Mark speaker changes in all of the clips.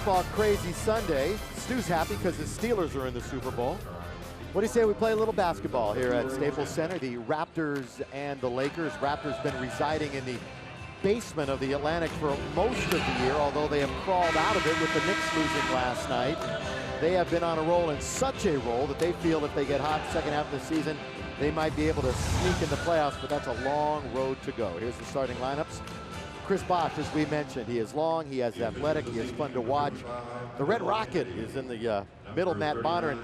Speaker 1: football crazy Sunday. Stu's happy because the Steelers are in the Super Bowl. What do you say we play a little basketball here at Staples Center? The Raptors and the Lakers. Raptors been residing in the basement of the Atlantic for most of the year, although they have crawled out of it with the Knicks losing last night. They have been on a roll, in such a roll that they feel if they get hot second half of the season, they might be able to sneak in the playoffs, but that's a long road to go. Here's the starting lineups. Chris Bosh, as we mentioned, he is long, he is athletic, he is fun to watch. The Red Rocket is in the middle, Matt Bonner. And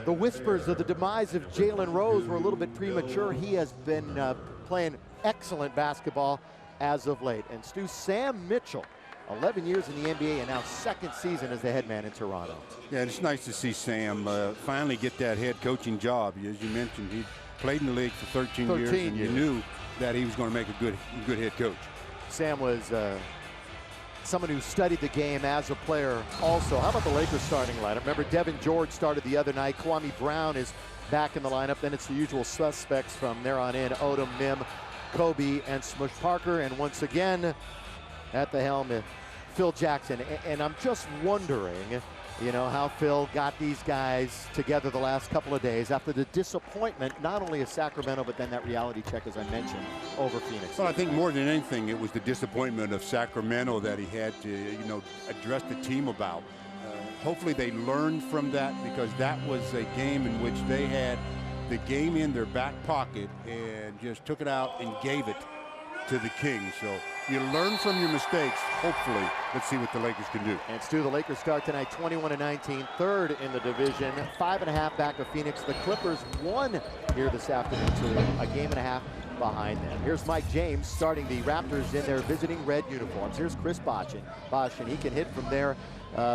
Speaker 1: the whispers of the demise of Jalen Rose were a little bit premature. He has been playing excellent basketball as of late. And Stu, Sam Mitchell, 11 years in the NBA and now second season as the head man in Toronto.
Speaker 2: Yeah, it's nice to see Sam finally get that head coaching job. As you mentioned, he played in the league for 13 years, and you knew that he was going to make a good head coach. Sam
Speaker 1: was someone who studied the game as a player also. How about the Lakers starting lineup? Remember, Devin George started the other night. Kwame Brown is back in the lineup. Then it's the usual suspects from there on in. Odom, Mim, Kobe, and Smush Parker. And once again, at the helm, Phil Jackson. And I'm just wondering, you know, how Phil got these guys together the last couple of days after the disappointment, not only of Sacramento, but then that reality check, as I mentioned, over Phoenix.
Speaker 2: Well, I think more than anything, it was the disappointment of Sacramento that he had to, you know, address the team about. Hopefully they learned from that, because that was a game in which they had the game in their back pocket and just took it out and gave it to the Kings. So you learn from your mistakes, hopefully. Let's see what the Lakers can do.
Speaker 1: And Stu, the Lakers start tonight 21-19, third in the division, 5.5 back of Phoenix. The Clippers won here this afternoon, so they're a game and a half behind them. Here's Mike James starting the Raptors in their visiting red uniforms. Here's Chris Bosh, and he can hit from there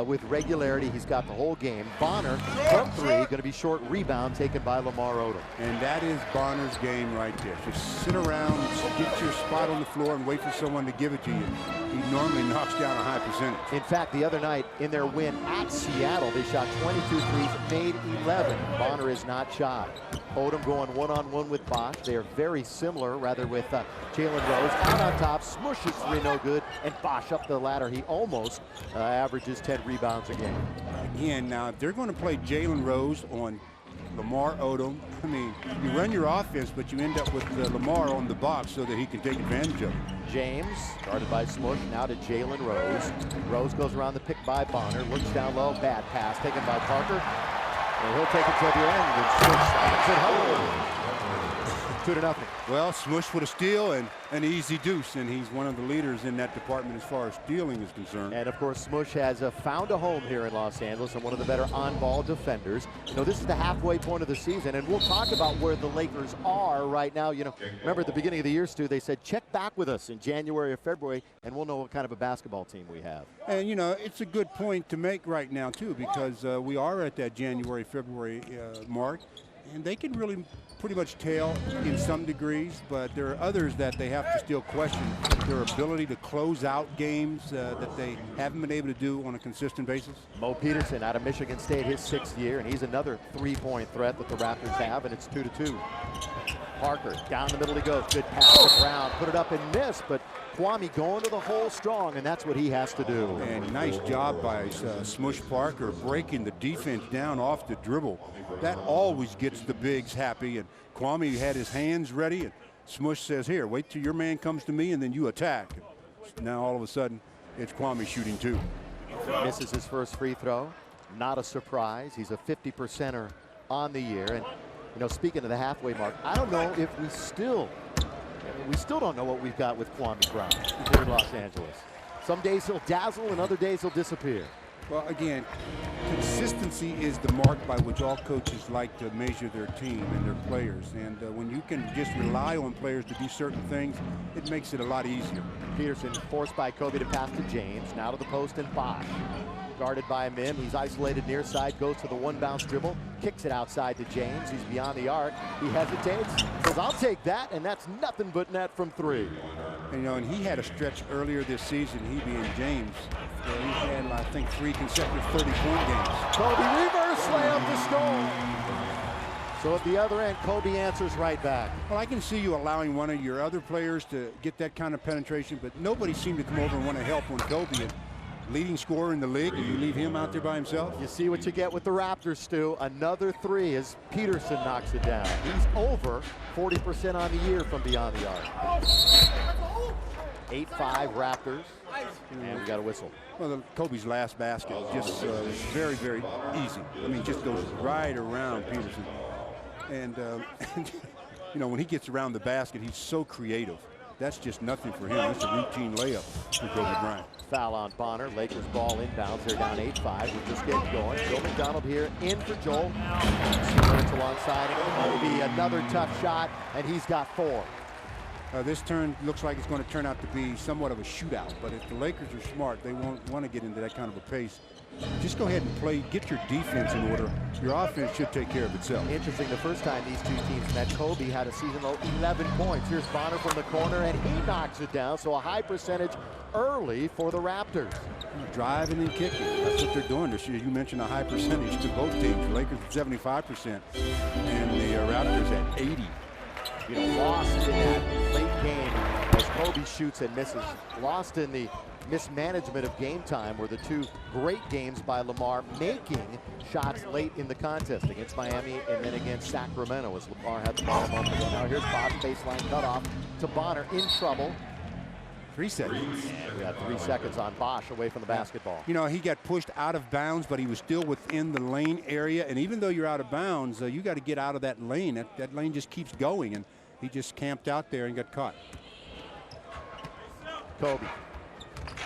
Speaker 1: with regularity. He's got the whole game. Bonner from three, going to be short rebound taken by Lamar Odom.
Speaker 2: And that is Bonner's game right there. Just sit around, get your spot on the floor and wait for someone to give it to you. He normally knocks down a high percentage.
Speaker 1: In fact, the other night in their win at Seattle, they shot 22 threes, made 11. Bonner is not shy. Odom going one-on-one with Bosh. They are very similar, rather, with Jalen Rose out on top. Smushes three, no good, and Bosh up the ladder. He almost averages 10 rebounds a game.
Speaker 2: Again, now if they're going to play Jalen Rose on Lamar Odom, I mean, you run your offense, but you end up with Lamar on the box so that he can take advantage of it.
Speaker 1: James, guarded by Smush, now to Jalen Rose. Rose goes around the pick by Bonner, looks down low, bad pass taken by Parker. And he'll take it to the end and Smush slams it home. 2-0.
Speaker 2: Well, Smush with a steal and an easy deuce, and he's one of the leaders in that department as far as stealing is concerned.
Speaker 1: And of course, Smush has found a home here in Los Angeles and one of the better on-ball defenders. You know, this is the halfway point of the season, and we'll talk about where the Lakers are right now. You know, remember at the beginning of the year, Stu, they said check back with us in January or February, and we'll know what kind of a basketball team we have.
Speaker 2: And you know, it's a good point to make right now too, because we are at that January, February mark. And they can really pretty much tell in some degrees, but there are others that they have to still question their ability to close out games that they haven't been able to do on a consistent basis.
Speaker 1: Mo Peterson out of Michigan State, his 6th year, and he's another three-point threat that the Raptors have, and it's 2-2. Parker, down the middle he goes. Good pass to Brown, put it up and miss, but Kwame going to the hole strong, and that's what he has to do.
Speaker 2: And nice job by Smush Parker breaking the defense down off the dribble. That always gets the bigs happy, and Kwame had his hands ready, and Smush says, here, wait till your man comes to me, and then you attack. Now all of a sudden, it's Kwame shooting too.
Speaker 1: Misses his first free throw. Not a surprise. He's a 50%er on the year. And you know, speaking of the halfway mark, I don't know if we still don't know what we've got with Kwame Brown here in Los Angeles. Some days he'll dazzle and other days he'll disappear.
Speaker 2: Well, again, consistency is the mark by which all coaches like to measure their team and their players. And when you can just rely on players to do certain things, it makes it a lot easier.
Speaker 1: Peterson forced by Kobe to pass to James. Now to the post and Bosh. Guarded by Mim. He's isolated near side, goes to the one-bounce dribble, kicks it outside to James. He's beyond the arc. He hesitates, says, I'll take that, and that's nothing but net from three.
Speaker 2: And, you know, and he had a stretch earlier this season, he being James. He had, I think, 3 consecutive 30-point games.
Speaker 1: Kobe reverse layup to score. So at the other end, Kobe answers right back.
Speaker 2: Well, I can see you allowing one of your other players to get that kind of penetration, but nobody seemed to come over and want to help on Kobe. And leading scorer in the league, and you leave him out there by himself.
Speaker 1: You see what you get with the Raptors, Stu. Another three as Peterson knocks it down. He's over 40% on the year from beyond the arc. 8-5 Raptors, and we got a whistle.
Speaker 2: Well, Kobe's last basket just very, very easy. I mean, just goes right around Peterson. And, you know, when he gets around the basket, he's so creative. That's just nothing for him. It's a routine layup for Kobe Bryant.
Speaker 1: Foul on Bonner. Lakers ball inbounds. They're down 8-5. We're just getting going. Joe McDonald here in for Joel. Minutes alongside him. It'll be another tough shot, and he's got 4.
Speaker 2: This turn looks like it's going to turn out to be somewhat of a shootout. But if the Lakers are smart, they won't want to get into that kind of a pace. Just go ahead and play, get your defense in order. Your offense should take care of itself.
Speaker 1: Interesting, the first time these two teams met, Kobe had a season-low 11 points. Here's Bonner from the corner, and he knocks it down. So a high percentage early for the Raptors.
Speaker 2: Driving and kicking. That's what they're doing this year. You mentioned a high percentage to both teams. The Lakers at 75%, and the Raptors at 80%.
Speaker 1: You know, lost in that late game as Kobe shoots and misses. Lost in the mismanagement of game time were the two great games by Lamar, making shots late in the contest against Miami and then against Sacramento as Lamar had the ball a moment ago. Now here's Bosch, baseline cutoff to Bonner, in trouble.
Speaker 2: 3 seconds.
Speaker 1: And we got 3 seconds on Bosch away from the basketball.
Speaker 2: You know, he got pushed out of bounds, but he was still within the lane area. And even though you're out of bounds, you got to get out of that lane. That lane just keeps going, and he just camped out there and got caught.
Speaker 1: Kobe.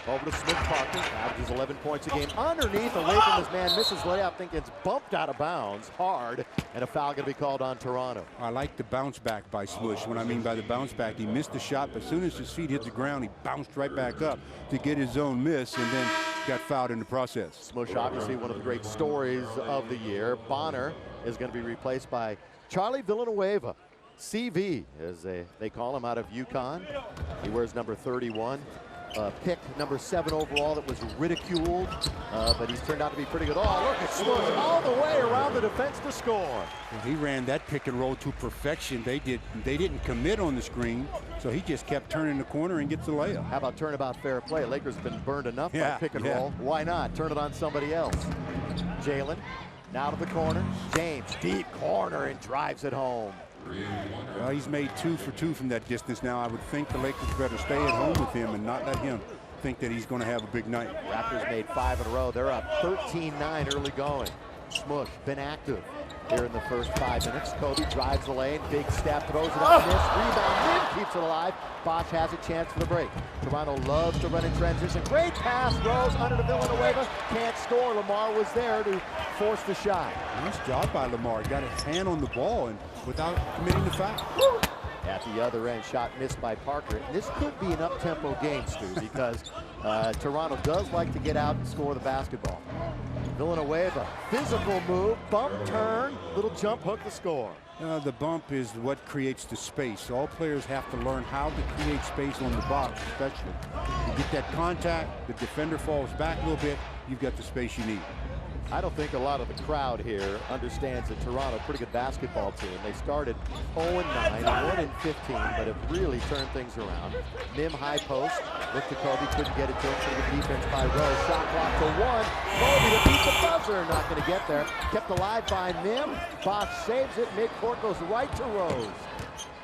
Speaker 1: Over to Smith Parker, averages 11 points a game. Underneath, away from his man, misses layup, think it's bumped out of bounds hard, and a foul going to be called on Toronto.
Speaker 2: I like the bounce back by Smush. What I mean by the bounce back, he missed the shot, but as soon as his feet hit the ground, he bounced right back up to get his own miss, and then got fouled in the process.
Speaker 1: Smush, obviously one of the great stories of the year. Bonner is going to be replaced by Charlie Villanueva. CV, as they call him, out of UConn. He wears number 31. Pick number 7 overall that was ridiculed, but he's turned out to be pretty good. Oh, look at Smush all the way around the defense to score.
Speaker 2: He ran that pick and roll to perfection. They didn't commit on the screen, so he just kept turning the corner and gets the layup.
Speaker 1: How about turnabout fair play? Lakers have been burned enough by pick and roll. Why not? Turn it on somebody else. Jalen, now to the corner. James, deep corner, and drives it home.
Speaker 2: Well, he's made 2 for 2 from that distance now. I would think the Lakers better stay at home with him and not let him think that he's going to have a big night.
Speaker 1: Raptors made 5 in a row. They're up 13-9 early going. Smush been active here in the first 5 minutes. Kobe drives the lane, big step, throws it up, miss, rebound, keeps it alive. Bosch has a chance for the break. Toronto loves to run in transition. Great pass, Rose under to Villanueva, can't score. Lamar was there to force the shot.
Speaker 2: Nice job by Lamar. Got his hand on the ball and without committing the foul.
Speaker 1: At the other end, shot missed by Parker. And this could be an up-tempo game, Stu, because Toronto does like to get out and score the basketball. Villanueva, physical move, bump, turn, little jump hook to score.
Speaker 2: The bump is what creates the space. All players have to learn how to create space on the box, especially. You get that contact, the defender falls back a little bit, you've got the space you need.
Speaker 1: I don't think a lot of the crowd here understands that Toronto, pretty good basketball team. They started 0-9, 1-15, but have really turned things around. Mim high post, looked to Kobe, couldn't get it to him for the defense by Rose. Shot clock to 1. Kobe to beat the buzzer, not going to get there. Kept alive by Mim. Bosch saves it. Midcourt goes right to Rose.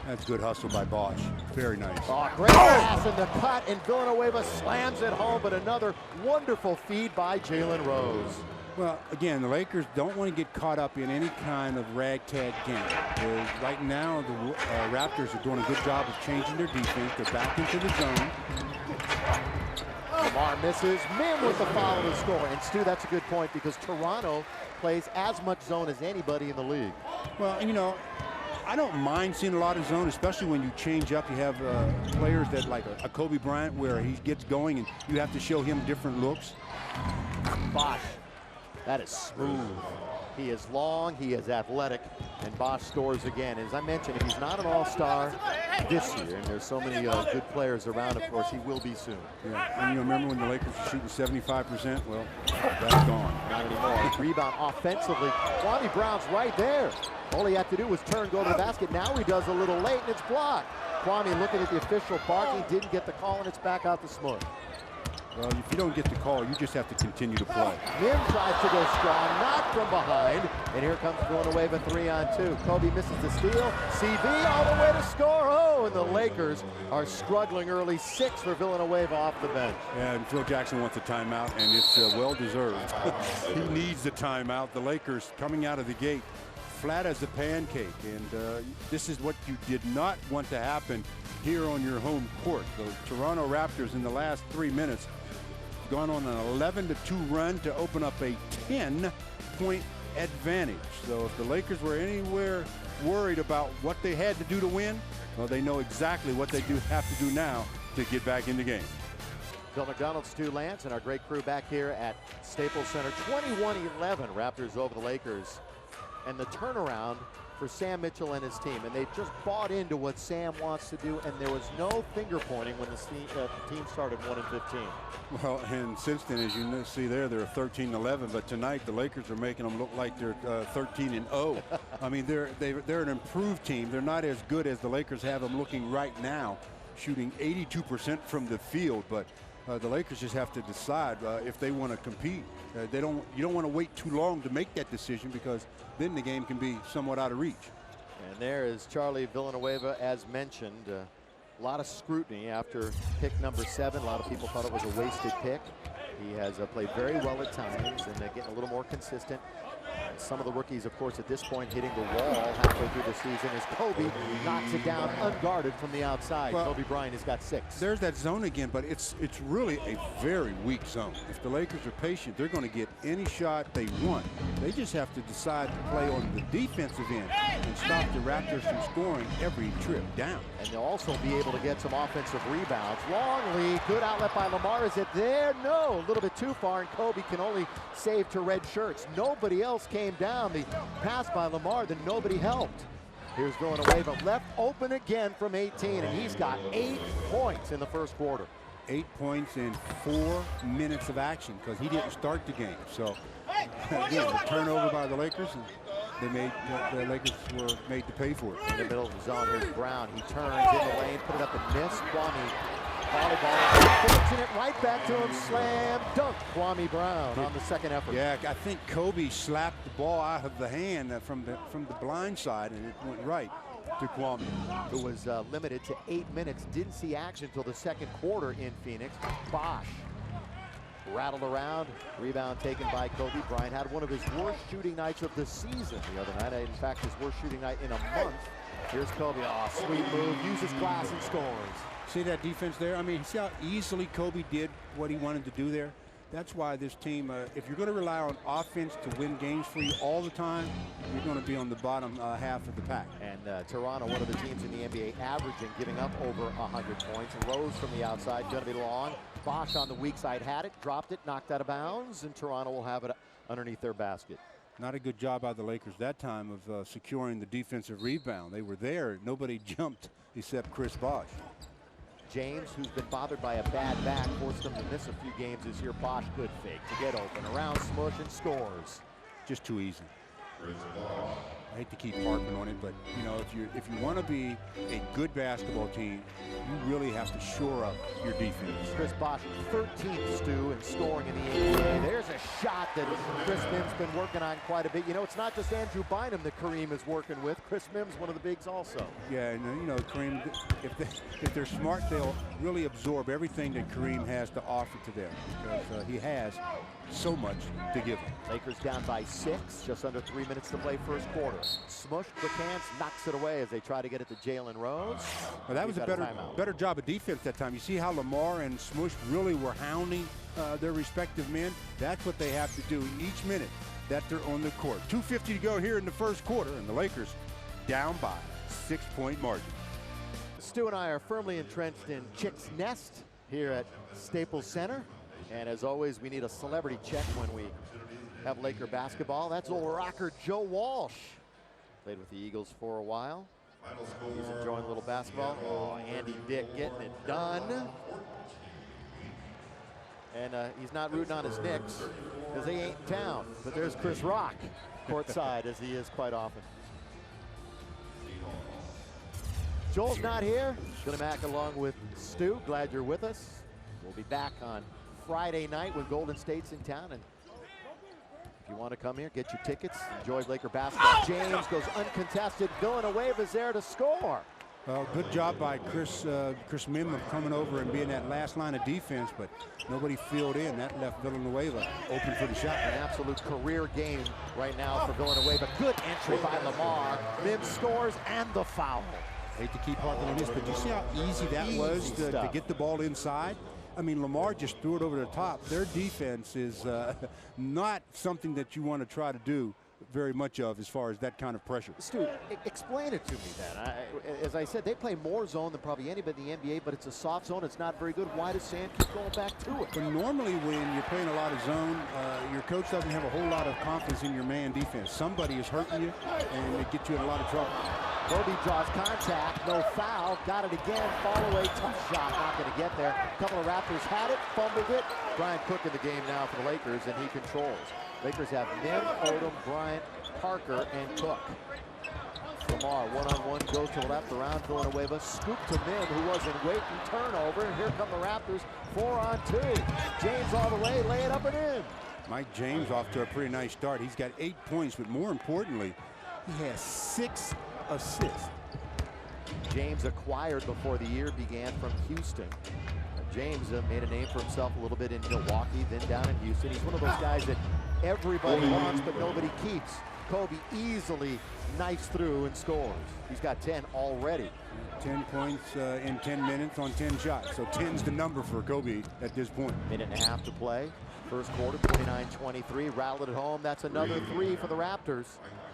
Speaker 2: That's good hustle by Bosch. Very nice.
Speaker 1: Oh, great pass in the cut, and Villanueva slams it home, but another wonderful feed by Jalen Rose.
Speaker 2: Well, again, the Lakers don't want to get caught up in any kind of ragtag game. Right now, the Raptors are doing a good job of changing their defense. They're back into the zone.
Speaker 1: Lamar misses. Mim with the foul to score. And Stu, that's a good point because Toronto plays as much zone as anybody in the league.
Speaker 2: Well, you know, I don't mind seeing a lot of zone, especially when you change up. You have players that like a Kobe Bryant where he gets going and you have to show him different looks.
Speaker 1: Bosch. That is smooth. He is long, he is athletic, and Bosch scores again. As I mentioned, if he's not an all-star this year, and there's so many good players around, of course, he will be soon.
Speaker 2: Yeah, and you remember when the Lakers were shooting 75%? Well, that's gone.
Speaker 1: Not anymore. Rebound offensively. Kwame Brown's right there. All he had to do was turn, go to the basket. Now he does a little late, and it's blocked. Kwame looking at the official barking, didn't get the call, and it's back out to Smush.
Speaker 2: Well, if you don't get the call, you just have to continue to play.
Speaker 1: Mim tries to go strong, not from behind. And here comes Villanueva 3-on-2. Kobe misses the steal. CV all the way to score. Oh, and the Lakers are struggling early. 6 for Villanueva off the bench.
Speaker 2: Yeah, and Phil Jackson wants a timeout, and it's well-deserved. He needs the timeout. The Lakers coming out of the gate flat as a pancake, and this is what you did not want to happen here on your home court. The Toronto Raptors in the last 3 minutes gone on an 11-2 run to open up a 10-point advantage. So if the Lakers were anywhere worried about what they had to do to win, well, they know exactly what they have to do now to get back in the game.
Speaker 1: Bill McDonald, Stu Lance, and our great crew back here at Staples Center. 21-11 Raptors over the Lakers. And the turnaround for Sam Mitchell and his team. And they just bought into what Sam wants to do, and there was no finger pointing when the team started 1-15.
Speaker 2: Well, and since then, as you see there, they're 13-11. But tonight, the Lakers are making them look like they're 13-0. I mean, they're an improved team. They're not as good as the Lakers have them looking right now, shooting 82% from the field. But the Lakers just have to decide if they want to compete. You don't want to wait too long to make that decision, because then the game can be somewhat out of reach.
Speaker 1: And there is Charlie Villanueva, as mentioned. A lot of scrutiny after pick number 7. A lot of people thought it was a wasted pick. He has played very well at times, and getting a little more consistent. Some of the rookies, of course, at this point hitting the wall halfway through the season as Kobe knocks it down unguarded from the outside. Well, Kobe Bryant has got 6.
Speaker 2: There's that zone again, but it's really a very weak zone. If the Lakers are patient, they're going to get any shot they want. They just have to decide to play on the defensive end and stop the Raptors from scoring every trip down.
Speaker 1: And they'll also be able to get some offensive rebounds. Longley, good outlet by Lamar. Is it there? No, a little bit too far, and Kobe can only save to red shirts. Nobody else came down. The pass by Lamar, then nobody helped. Here's Villanueva, left open again from 18, and he's got 8 points in the first quarter.
Speaker 2: 8 points in 4 minutes of action, because he didn't start the game. So again, a turnover by the Lakers, and the Lakers were made to pay for it.
Speaker 1: In the middle of the zone, here's Brown. He turns in the lane, put it up and miss. Kwame volleyball, forcing it right back to him. Slam dunk, Kwame Brown on the second effort.
Speaker 2: Yeah, I think Kobe slapped the ball out of the hand from the blind side, and it went right to Kwame.
Speaker 1: It was limited to 8 minutes. Didn't see action until the second quarter in Phoenix. Bosch rattled around. Rebound taken by Kobe. Bryant had one of his worst shooting nights of the season the other night. In fact, his worst shooting night in a month. Here's Kobe. Oh, sweet move. Uses glass and scores.
Speaker 2: See that defense there? I mean, see how easily Kobe did what he wanted to do there? That's why this team, if you're going to rely on offense to win games for you all the time, you're going to be on the bottom half of the pack.
Speaker 1: And Toronto, one of the teams in the NBA averaging, giving up over 100 points. And Rose from the outside, going to be long. Bosch on the weak side had it, dropped it, knocked out of bounds, and Toronto will have it underneath their basket.
Speaker 2: Not a good job by the Lakers that time of securing the defensive rebound. They were there. Nobody jumped except Chris Bosch.
Speaker 1: James, who's been bothered by a bad back, forced him to miss a few games this year. Bosch, good fake to get open. Around Smush and scores.
Speaker 2: Just too easy. I hate to keep harping on it, but you know, if you want to be a good basketball team, you really have to shore up your defense.
Speaker 1: Chris Bosch, 13th, Stu, in scoring in the NBA. There's a shot that Chris Mims been working on quite a bit. You know, it's not just Andrew Bynum that Kareem is working with. Chris Mims, one of the bigs also.
Speaker 2: Yeah, and you know, Kareem, if they're smart, they'll really absorb everything that Kareem has to offer to them, because he has so much to give them.
Speaker 1: Lakers down by 6, just under 3 minutes to play first quarter. Smush, Bacans knocks it away as they try to get it to Jalen Rose.
Speaker 2: Well, that was a better job of defense that time. You see how Lamar and Smush really were hounding their respective men? That's what they have to do each minute that they're on the court. 2:50 to go here in the first quarter, and the Lakers down by 6-point margin.
Speaker 1: Stu and I are firmly entrenched in Chick's Nest here at Staples Center. And as always, we need a celebrity check when we have Laker basketball. That's old rocker Joe Walsh. Played with the Eagles for a while. He's enjoying a little basketball. Oh, Andy Dick getting it done. And he's not rooting on his Knicks because they ain't in town. But there's Chris Rock courtside, as he is quite often. Joel's not here. Gonna Mac along with Stu. Glad you're with us. We'll be back on Friday night when Golden State's in town. And if you want to come here, get your tickets, enjoy Laker basketball. James goes uncontested. Villanueva's there to score.
Speaker 2: Well, good job by Chris Mamba coming over and being that last line of defense, but nobody filled in. That left Villanueva open for the shot.
Speaker 1: An absolute career game right now for Villanueva. Good entry by Lamar. Mim scores and the foul.
Speaker 2: Hate to keep harping on this, but you see how easy that was to get the ball inside? I mean, Lamar just threw it over the top. Their defense is not something that you want to try to do very much of as far as that kind of pressure.
Speaker 1: Stu, explain it to me then. As I said, they play more zone than probably anybody in the NBA, but it's a soft zone. It's not very good. Why does Sam keep going back to it?
Speaker 2: But normally when you're playing a lot of zone, your coach doesn't have a whole lot of confidence in your man defense. Somebody is hurting you, and it gets you in a lot of trouble.
Speaker 1: Kobe draws contact, no foul, got it again, fall away, tough shot, not going to get there. A couple of Raptors had it, fumbled it. Bryant Cook in the game now for the Lakers, and he controls. Lakers have Mim, Odom, Bryant, Parker, and Cook. Lamar, one-on-one, goes to the left around Villanueva, scoop to Mim, who wasn't waiting, turnover, and here come the Raptors, 4-on-2. James all the way, lay it up and in.
Speaker 2: Mike James off to a pretty nice start. He's got 8 points, but more importantly, he has 6 assists.
Speaker 1: James acquired before the year began from Houston. James made a name for himself a little bit in Milwaukee, then down in Houston. He's one of those guys that everybody wants, but nobody keeps. Kobe easily knifes through and scores. He's got 10 already.
Speaker 2: 10 points in 10 minutes on 10 shots. So 10's the number for Kobe at this point.
Speaker 1: Minute and a half to play. First quarter, 29-23. Rattled it home. That's another 3 for the Raptors.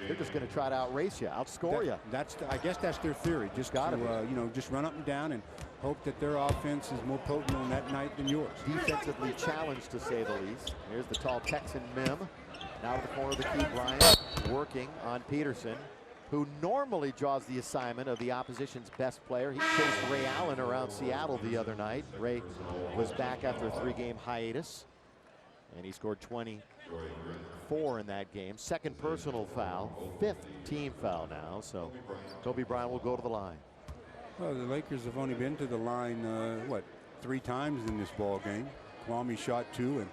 Speaker 1: They're just going to try to outrace you, outscore you.
Speaker 2: I guess that's their theory. Just just run up and down and hope that their offense is more potent on that night than yours.
Speaker 1: Defensively challenged, to say the least. Here's the tall Texan Mim. Now to the corner of the key, Bryant working on Peterson, who normally draws the assignment of the opposition's best player. He chased Ray Allen around Seattle the other night. Ray was back after a 3-game hiatus, and he scored 24 in that game. Second personal foul, 5th team foul now, so Kobe Bryant will go to the line.
Speaker 2: Well, the Lakers have only been to the line, 3 times in this ball game. Kwame shot 2 and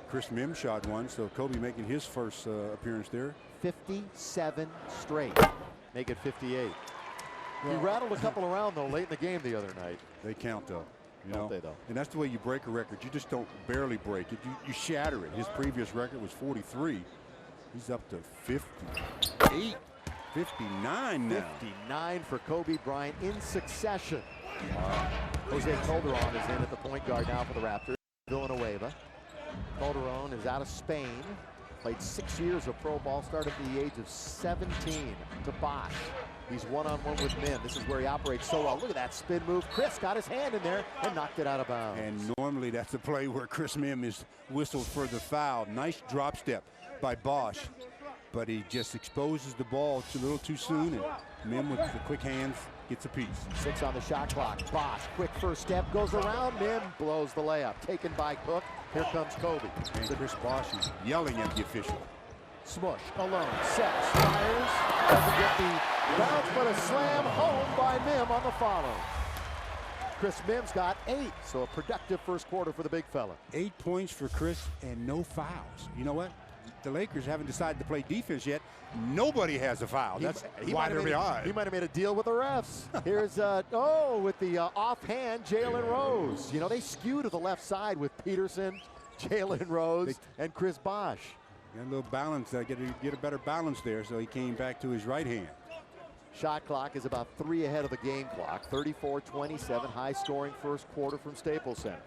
Speaker 2: Chris Mim shot 1, so Kobe making his first appearance there.
Speaker 1: 57 straight, make it 58. He rattled a couple around though late in the game the other night.
Speaker 2: They count though.
Speaker 1: Don't they though?
Speaker 2: And that's the way you break a record. You just don't barely break it. You shatter it. His previous record was 43. He's up to 58. 59 now.
Speaker 1: 59 for Kobe Bryant in succession. Jose Calderon is in at the point guard now for the Raptors. Villanueva. Calderon is out of Spain. Played 6 years of pro ball, started at the age of 17 to Bosch. He's one-on-one with Mim. This is where he operates so well. Look at that spin move. Chris got his hand in there and knocked it out of bounds.
Speaker 2: And normally that's the play where Chris Mim is whistled for the foul. Nice drop step by Bosch, but he just exposes the ball a little too soon, and Mim with the quick hands gets a piece.
Speaker 1: 6 on the shot clock. Bosch, quick first step, goes around. Mim blows the layup. Taken by Cook. Here comes Kobe.
Speaker 2: And Chris Bosch is yelling at the official.
Speaker 1: Smush, alone, sets, fires, doesn't get the bounce, but a slam home by Mim on the follow. Chris Mim's got 8, so a productive first quarter for the big fella.
Speaker 2: 8 points for Chris and no fouls. You know what? The Lakers haven't decided to play defense yet. Nobody has a foul. That's why they're behind.
Speaker 1: He might have made a deal with the refs. Here's, with the offhand, Jalen Rose. You know, they skew to the left side with Peterson, Jalen Rose, and Chris Bosch.
Speaker 2: Got a little balance, get a better balance there, so he came back to his right hand.
Speaker 1: Shot clock is about 3 ahead of the game clock. 34-27, high scoring first quarter from Staples Center.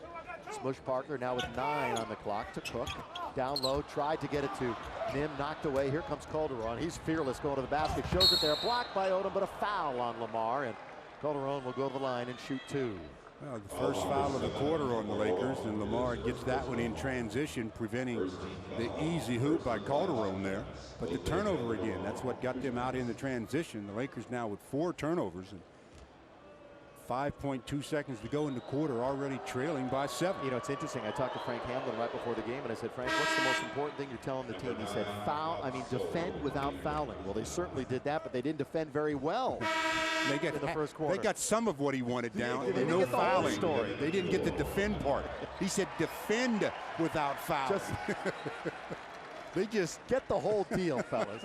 Speaker 1: Smush Parker now with 9 on the clock to Cook. Down low, tried to get it to Mim, knocked away. Here comes Calderon. He's fearless going to the basket. Shows it there, blocked by Odom, but a foul on Lamar, and Calderon will go to the line and shoot 2.
Speaker 2: Well, the first foul of the quarter on the Lakers, and Lamar gets that one in transition, preventing the easy hoop by Calderon there. But the turnover again, that's what got them out in the transition. The Lakers now with 4 turnovers and 5.2 seconds to go in the quarter, already trailing by 7.
Speaker 1: You know, it's interesting. I talked to Frank Hamlin right before the game, and I said, Frank, what's the most important thing you're telling the team? He said, defend without fouling. Well, they certainly did that, but they didn't defend very well in the first quarter.
Speaker 2: They got some of what he wanted down.
Speaker 1: They didn't
Speaker 2: no
Speaker 1: get the
Speaker 2: fouling.
Speaker 1: whole story.
Speaker 2: They didn't get the defend part. He said defend without fouling.
Speaker 1: They just get the whole deal, fellas.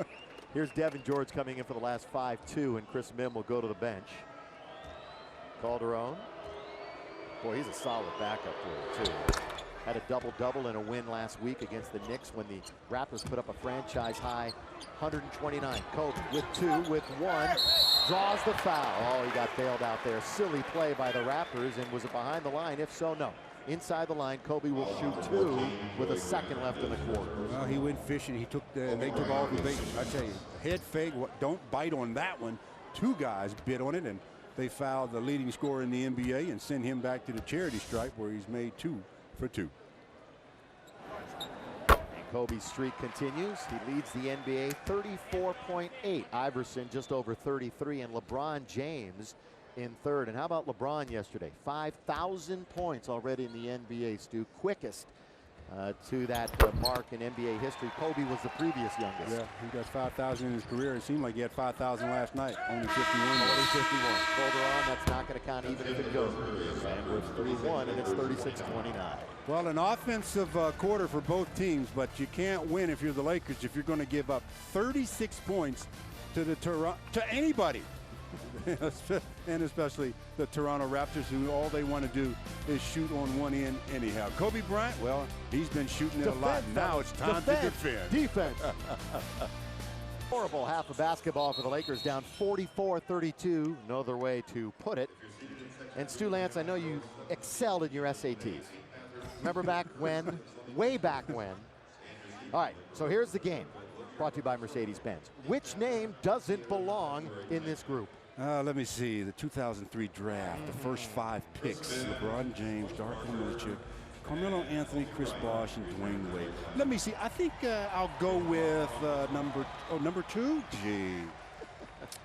Speaker 1: Here's Devin George coming in for the last 5-2, and Chris Mim will go to the bench. Calderon. Boy, he's a solid backup player, too. Had a double-double in a win last week against the Knicks when the Raptors put up a franchise-high 129. Kobe with 2, with 1. Draws the foul. Oh, he got bailed out there. Silly play by the Raptors, and was it behind the line? If so, no. Inside the line, Kobe will shoot 2 with a second left in the quarter.
Speaker 2: Well, he went fishing. They took all the bait. I tell you, head fake. Don't bite on that one. 2 guys bit on it, and they fouled the leading scorer in the NBA and send him back to the charity stripe, where he's made 2 for 2.
Speaker 1: And Kobe's streak continues. He leads the NBA 34.8. Iverson just over 33, and LeBron James in third. And how about LeBron yesterday? 5,000 points already in the NBA, Stu. Quickest to that mark in NBA history. Kobe was the previous youngest.
Speaker 2: Yeah, he got 5,000 in his career. It seemed like he had 5,000 last night. Only 51.
Speaker 1: Only 51. Calderon, that's not going to count even if it goes. And with 3-1, and it's 36-29.
Speaker 2: Well, an offensive quarter for both teams, but you can't win if you're the Lakers if you're going to give up 36 points to anybody. And especially the Toronto Raptors, who all they want to do is shoot on one end anyhow. Kobe Bryant, well, he's been shooting it a lot. Now it's time to defend.
Speaker 1: Defense. Horrible half of basketball for the Lakers, down 44-32. No other way to put it. And Stu Lance, I know you excelled in your SATs. Remember back when? Way back when. All right, so here's the game. Brought to you by Mercedes-Benz. Which name doesn't belong in this group?
Speaker 2: Let me see. The 2003 draft, the first 5 picks: LeBron James, Darko Milicic, Carmelo Anthony, Chris Bosh, and Dwayne Wade. Let me see. I think I'll go with number 2. Gee,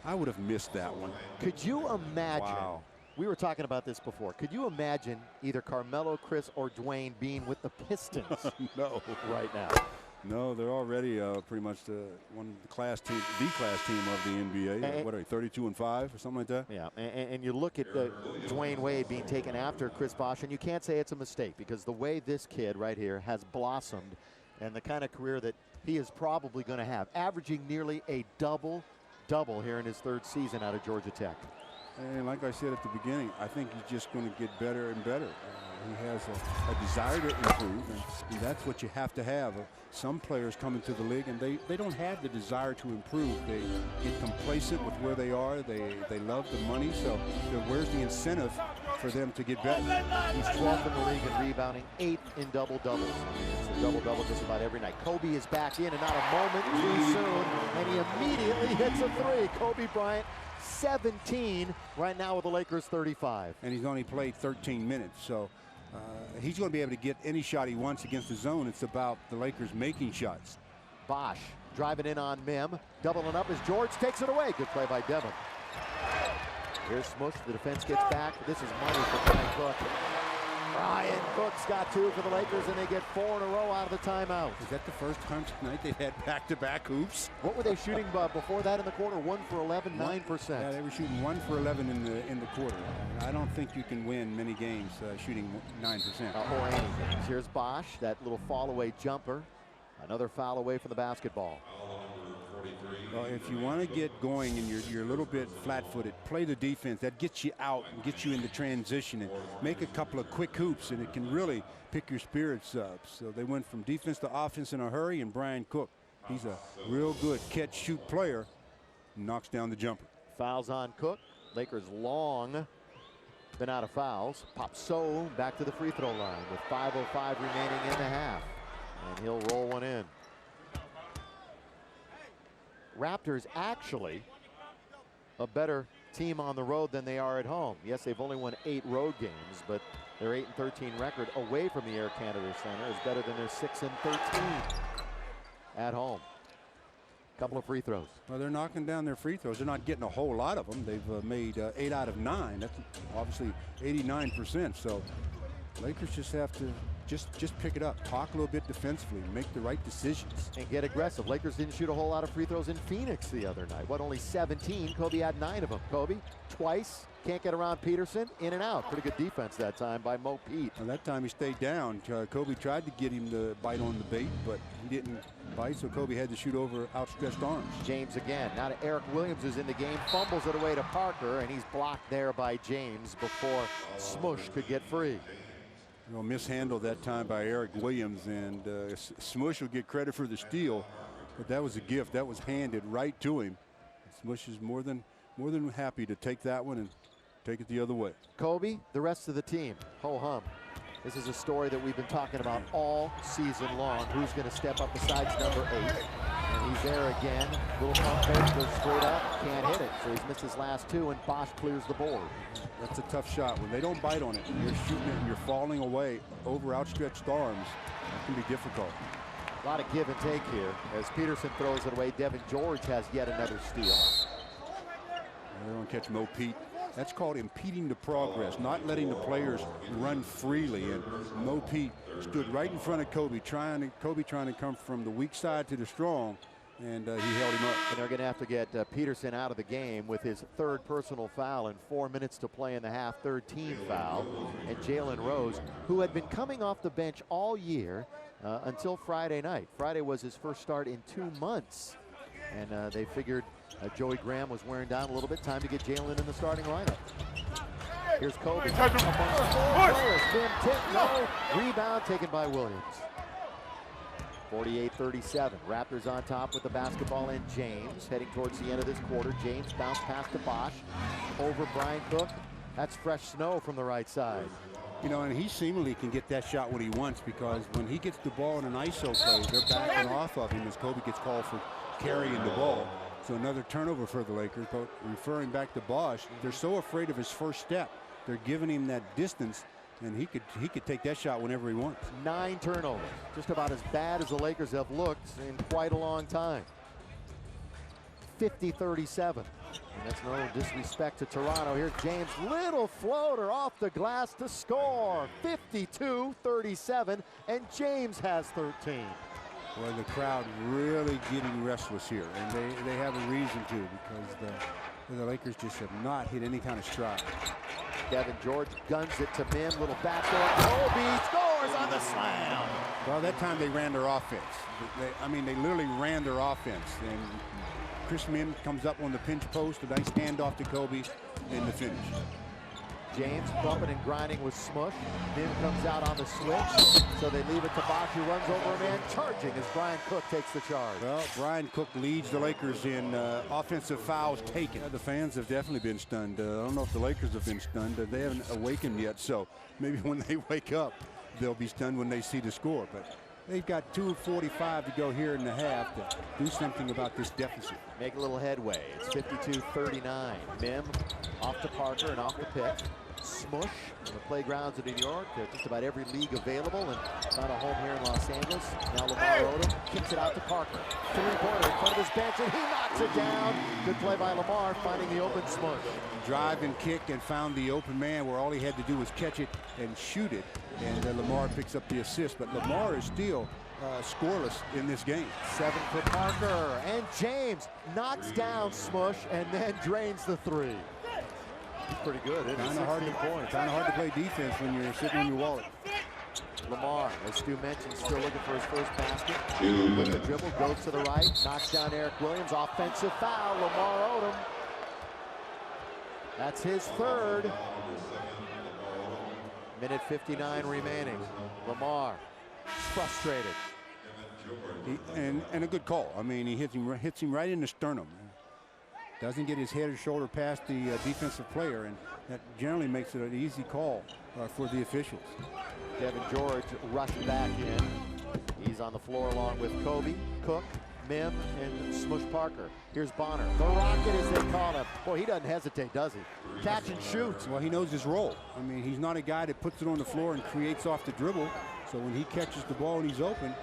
Speaker 2: I would have missed that one.
Speaker 1: Could you imagine?
Speaker 2: Wow.
Speaker 1: We were talking about this before. Could you imagine either Carmelo, Chris, or Dwayne being with the Pistons?
Speaker 2: No.
Speaker 1: Right now.
Speaker 2: No, they're already pretty much the class team of the NBA. What are they, 32-5 or something like that?
Speaker 1: Yeah, and you look at Dwayne Wade being taken after Chris Bosh, and you can't say it's a mistake, because the way this kid right here has blossomed and the kind of career that he is probably going to have, averaging nearly a double-double here in his 3rd season out of Georgia Tech.
Speaker 2: And like I said at the beginning, I think he's just going to get better and better. He has a desire to improve, and that's what you have to have. Some players come into the league and they don't have the desire to improve. They get complacent with where they are. They love the money, so where's the incentive for them to get better?
Speaker 1: He's 12th in the league in rebounding, 8th in double-doubles. It's a double-double just about every night. Kobe is back in, and not a moment too soon, and he immediately hits a 3. Kobe Bryant, 17 right now with the Lakers 35.
Speaker 2: And he's only played 13 minutes, so he's going to be able to get any shot he wants against the zone. It's about the Lakers making shots.
Speaker 1: Bosh driving in on Mim, doubling up as George takes it away. Good play by Devin. Here's Smush. The defense gets back. This is money for Bryant Cook. Bryant Cook's got 2 for the Lakers, and they get 4 in a row out of the timeout.
Speaker 2: Is that the first time tonight they've had back-to-back hoops?
Speaker 1: What were they shooting before that in the quarter? 1 for 11, 9%.
Speaker 2: Yeah, they were shooting 1 for 11 in the quarter. I don't think you can win many games shooting 9%.
Speaker 1: Or anything. Here's Bosh, that little fall-away jumper. Another foul away from the basketball.
Speaker 2: Well, if you want to get going and you're a little bit flat-footed, play the defense. That gets you out and gets you into transition and make a couple of quick hoops, and it can really pick your spirits up. So they went from defense to offense in a hurry, and Bryant Cook, he's a real good catch-shoot player, knocks down the jumper.
Speaker 1: Fouls on Cook. Lakers long been out of fouls. Popso back to the free throw line with 5:05 remaining in the half, and he'll roll one in. Raptors actually a better team on the road than they are at home. Yes, they've only won 8 road games, but their 8-13 record away from the Air Canada Center is better than their 6-13 at home. Couple of free throws.
Speaker 2: Well, they're knocking down their free throws. They're not getting a whole lot of them. They've made 8 out of 9. That's obviously 89%. So Lakers just have to just pick it up, talk a little bit defensively, make the right decisions.
Speaker 1: And get aggressive. Lakers didn't shoot a whole lot of free throws in Phoenix the other night. What, only 17? Kobe had 9 of them. Kobe, twice, can't get around Peterson, in and out. Pretty good defense that time by Mo Pete.
Speaker 2: And that time he stayed down. Kobe tried to get him to bite on the bait, but he didn't bite, so Kobe had to shoot over outstretched arms.
Speaker 1: James again. Now to Eric Williams, who's in the game, fumbles it away to Parker, and he's blocked there by James before Smush could get free.
Speaker 2: You know, mishandled that time by Eric Williams, and Smush will get credit for the steal, but that was a gift. That was handed right to him. Smush is more than happy to take that one and take it the other way.
Speaker 1: Kobe, the rest of the team, ho-hum. This is a story that we've been talking about all season long. Who's going to step up besides number 8? And he's there again. Little pump fake, goes straight up, can't hit it. So he's missed his last 2, and Bosch clears the board.
Speaker 2: That's a tough shot. When they don't bite on it, you're shooting it and you're falling away over outstretched arms. It can be difficult.
Speaker 1: A lot of give and take here. As Peterson throws it away, Devin George has yet another steal.
Speaker 2: They don't catch Mo Pete. That's called impeding the progress, not letting the players run freely. And Mo Pete stood right in front of Kobe trying to come from the weak side to the strong, and he held him up.
Speaker 1: And they're going to have to get Peterson out of the game with his 3rd personal foul and 4 minutes to play in the half, 3rd team foul. And Jalen Rose, who had been coming off the bench all year until Friday night. Friday was his first start in 2 months. And they figured Joey Graham was wearing down a little bit. Time to get Jalen in the starting lineup. Here's Kobe. No. Rebound taken by Williams. 48-37. Raptors on top with the basketball, and James heading towards the end of this quarter. James bounce pass to Bosch over Bryant Cook. That's fresh snow from the right side.
Speaker 2: You know, and he seemingly can get that shot when he wants, because when he gets the ball in an ISO play, they're backing off of him as Kobe gets called for carrying the ball. So another turnover for the Lakers. But referring back to Bosch, they're so afraid of his first step. They're giving him that distance, and he could take that shot whenever he wants.
Speaker 1: 9 turnovers, just about as bad as the Lakers have looked in quite a long time. 50-37. And that's no disrespect to Toronto here. James, little floater off the glass to score. 52-37, and James has 13.
Speaker 2: Boy, the crowd really getting restless here, and they have a reason to, because the Lakers just have not hit any kind of stride.
Speaker 1: Devin George guns it to Mim, little backdoor. Kobe scores on the slam.
Speaker 2: Well, that time they ran their offense. They literally ran their offense. And Chris Mim comes up on the pinch post, a nice handoff to Kobe, and the finish.
Speaker 1: James bumping and grinding with Smush. Mim comes out on the switch, so they leave it to Bosch, who runs over a man, charging as Bryant Cook takes the charge.
Speaker 2: Well, Bryant Cook leads the Lakers in offensive fouls taken. The fans have definitely been stunned. I don't know if the Lakers have been stunned. They haven't awakened yet, so maybe when they wake up, they'll be stunned when they see the score. But they've got 2:45 to go here in the half to do something about this deficit.
Speaker 1: Make a little headway. It's 52-39. Mim off to Parker and off the pick. Smush on the playgrounds of New York. They're just about every league available, and not a home here in Los Angeles. Now Lamar Odom kicks it out to Parker. 3-pointer in front of his bench, and he knocks it down. Good play by Lamar, finding the open Smush.
Speaker 2: Drive and kick and found the open man where all he had to do was catch it and shoot it. And Lamar picks up the assist. But Lamar is still scoreless in this game.
Speaker 1: 7 for Parker, and James knocks down Smush and then drains the 3. He's pretty good, isn't he? 16 points.
Speaker 2: Kind of hard to play defense when you're sitting on your wallet.
Speaker 1: Lamar, as Stu mentioned, still looking for his first basket. With the dribble, goes to the right, knocks down Eric Williams. Offensive foul, Lamar Odom. That's his 3rd. Minute 59 remaining. Lamar, frustrated.
Speaker 2: And a good call. I mean, he hits him right in the sternum. Doesn't get his head or shoulder past the defensive player, and that generally makes it an easy call for the officials.
Speaker 1: Devin George rushed back in. He's on the floor along with Kobe, Cook, Mim, and Smush Parker. Here's Bonner, the Rocket as they call him. Boy, he doesn't hesitate, does he? Catch and shoot.
Speaker 2: Well, he knows his role. I mean, he's not a guy that puts it on the floor and creates off the dribble. So when he catches the ball and he's open,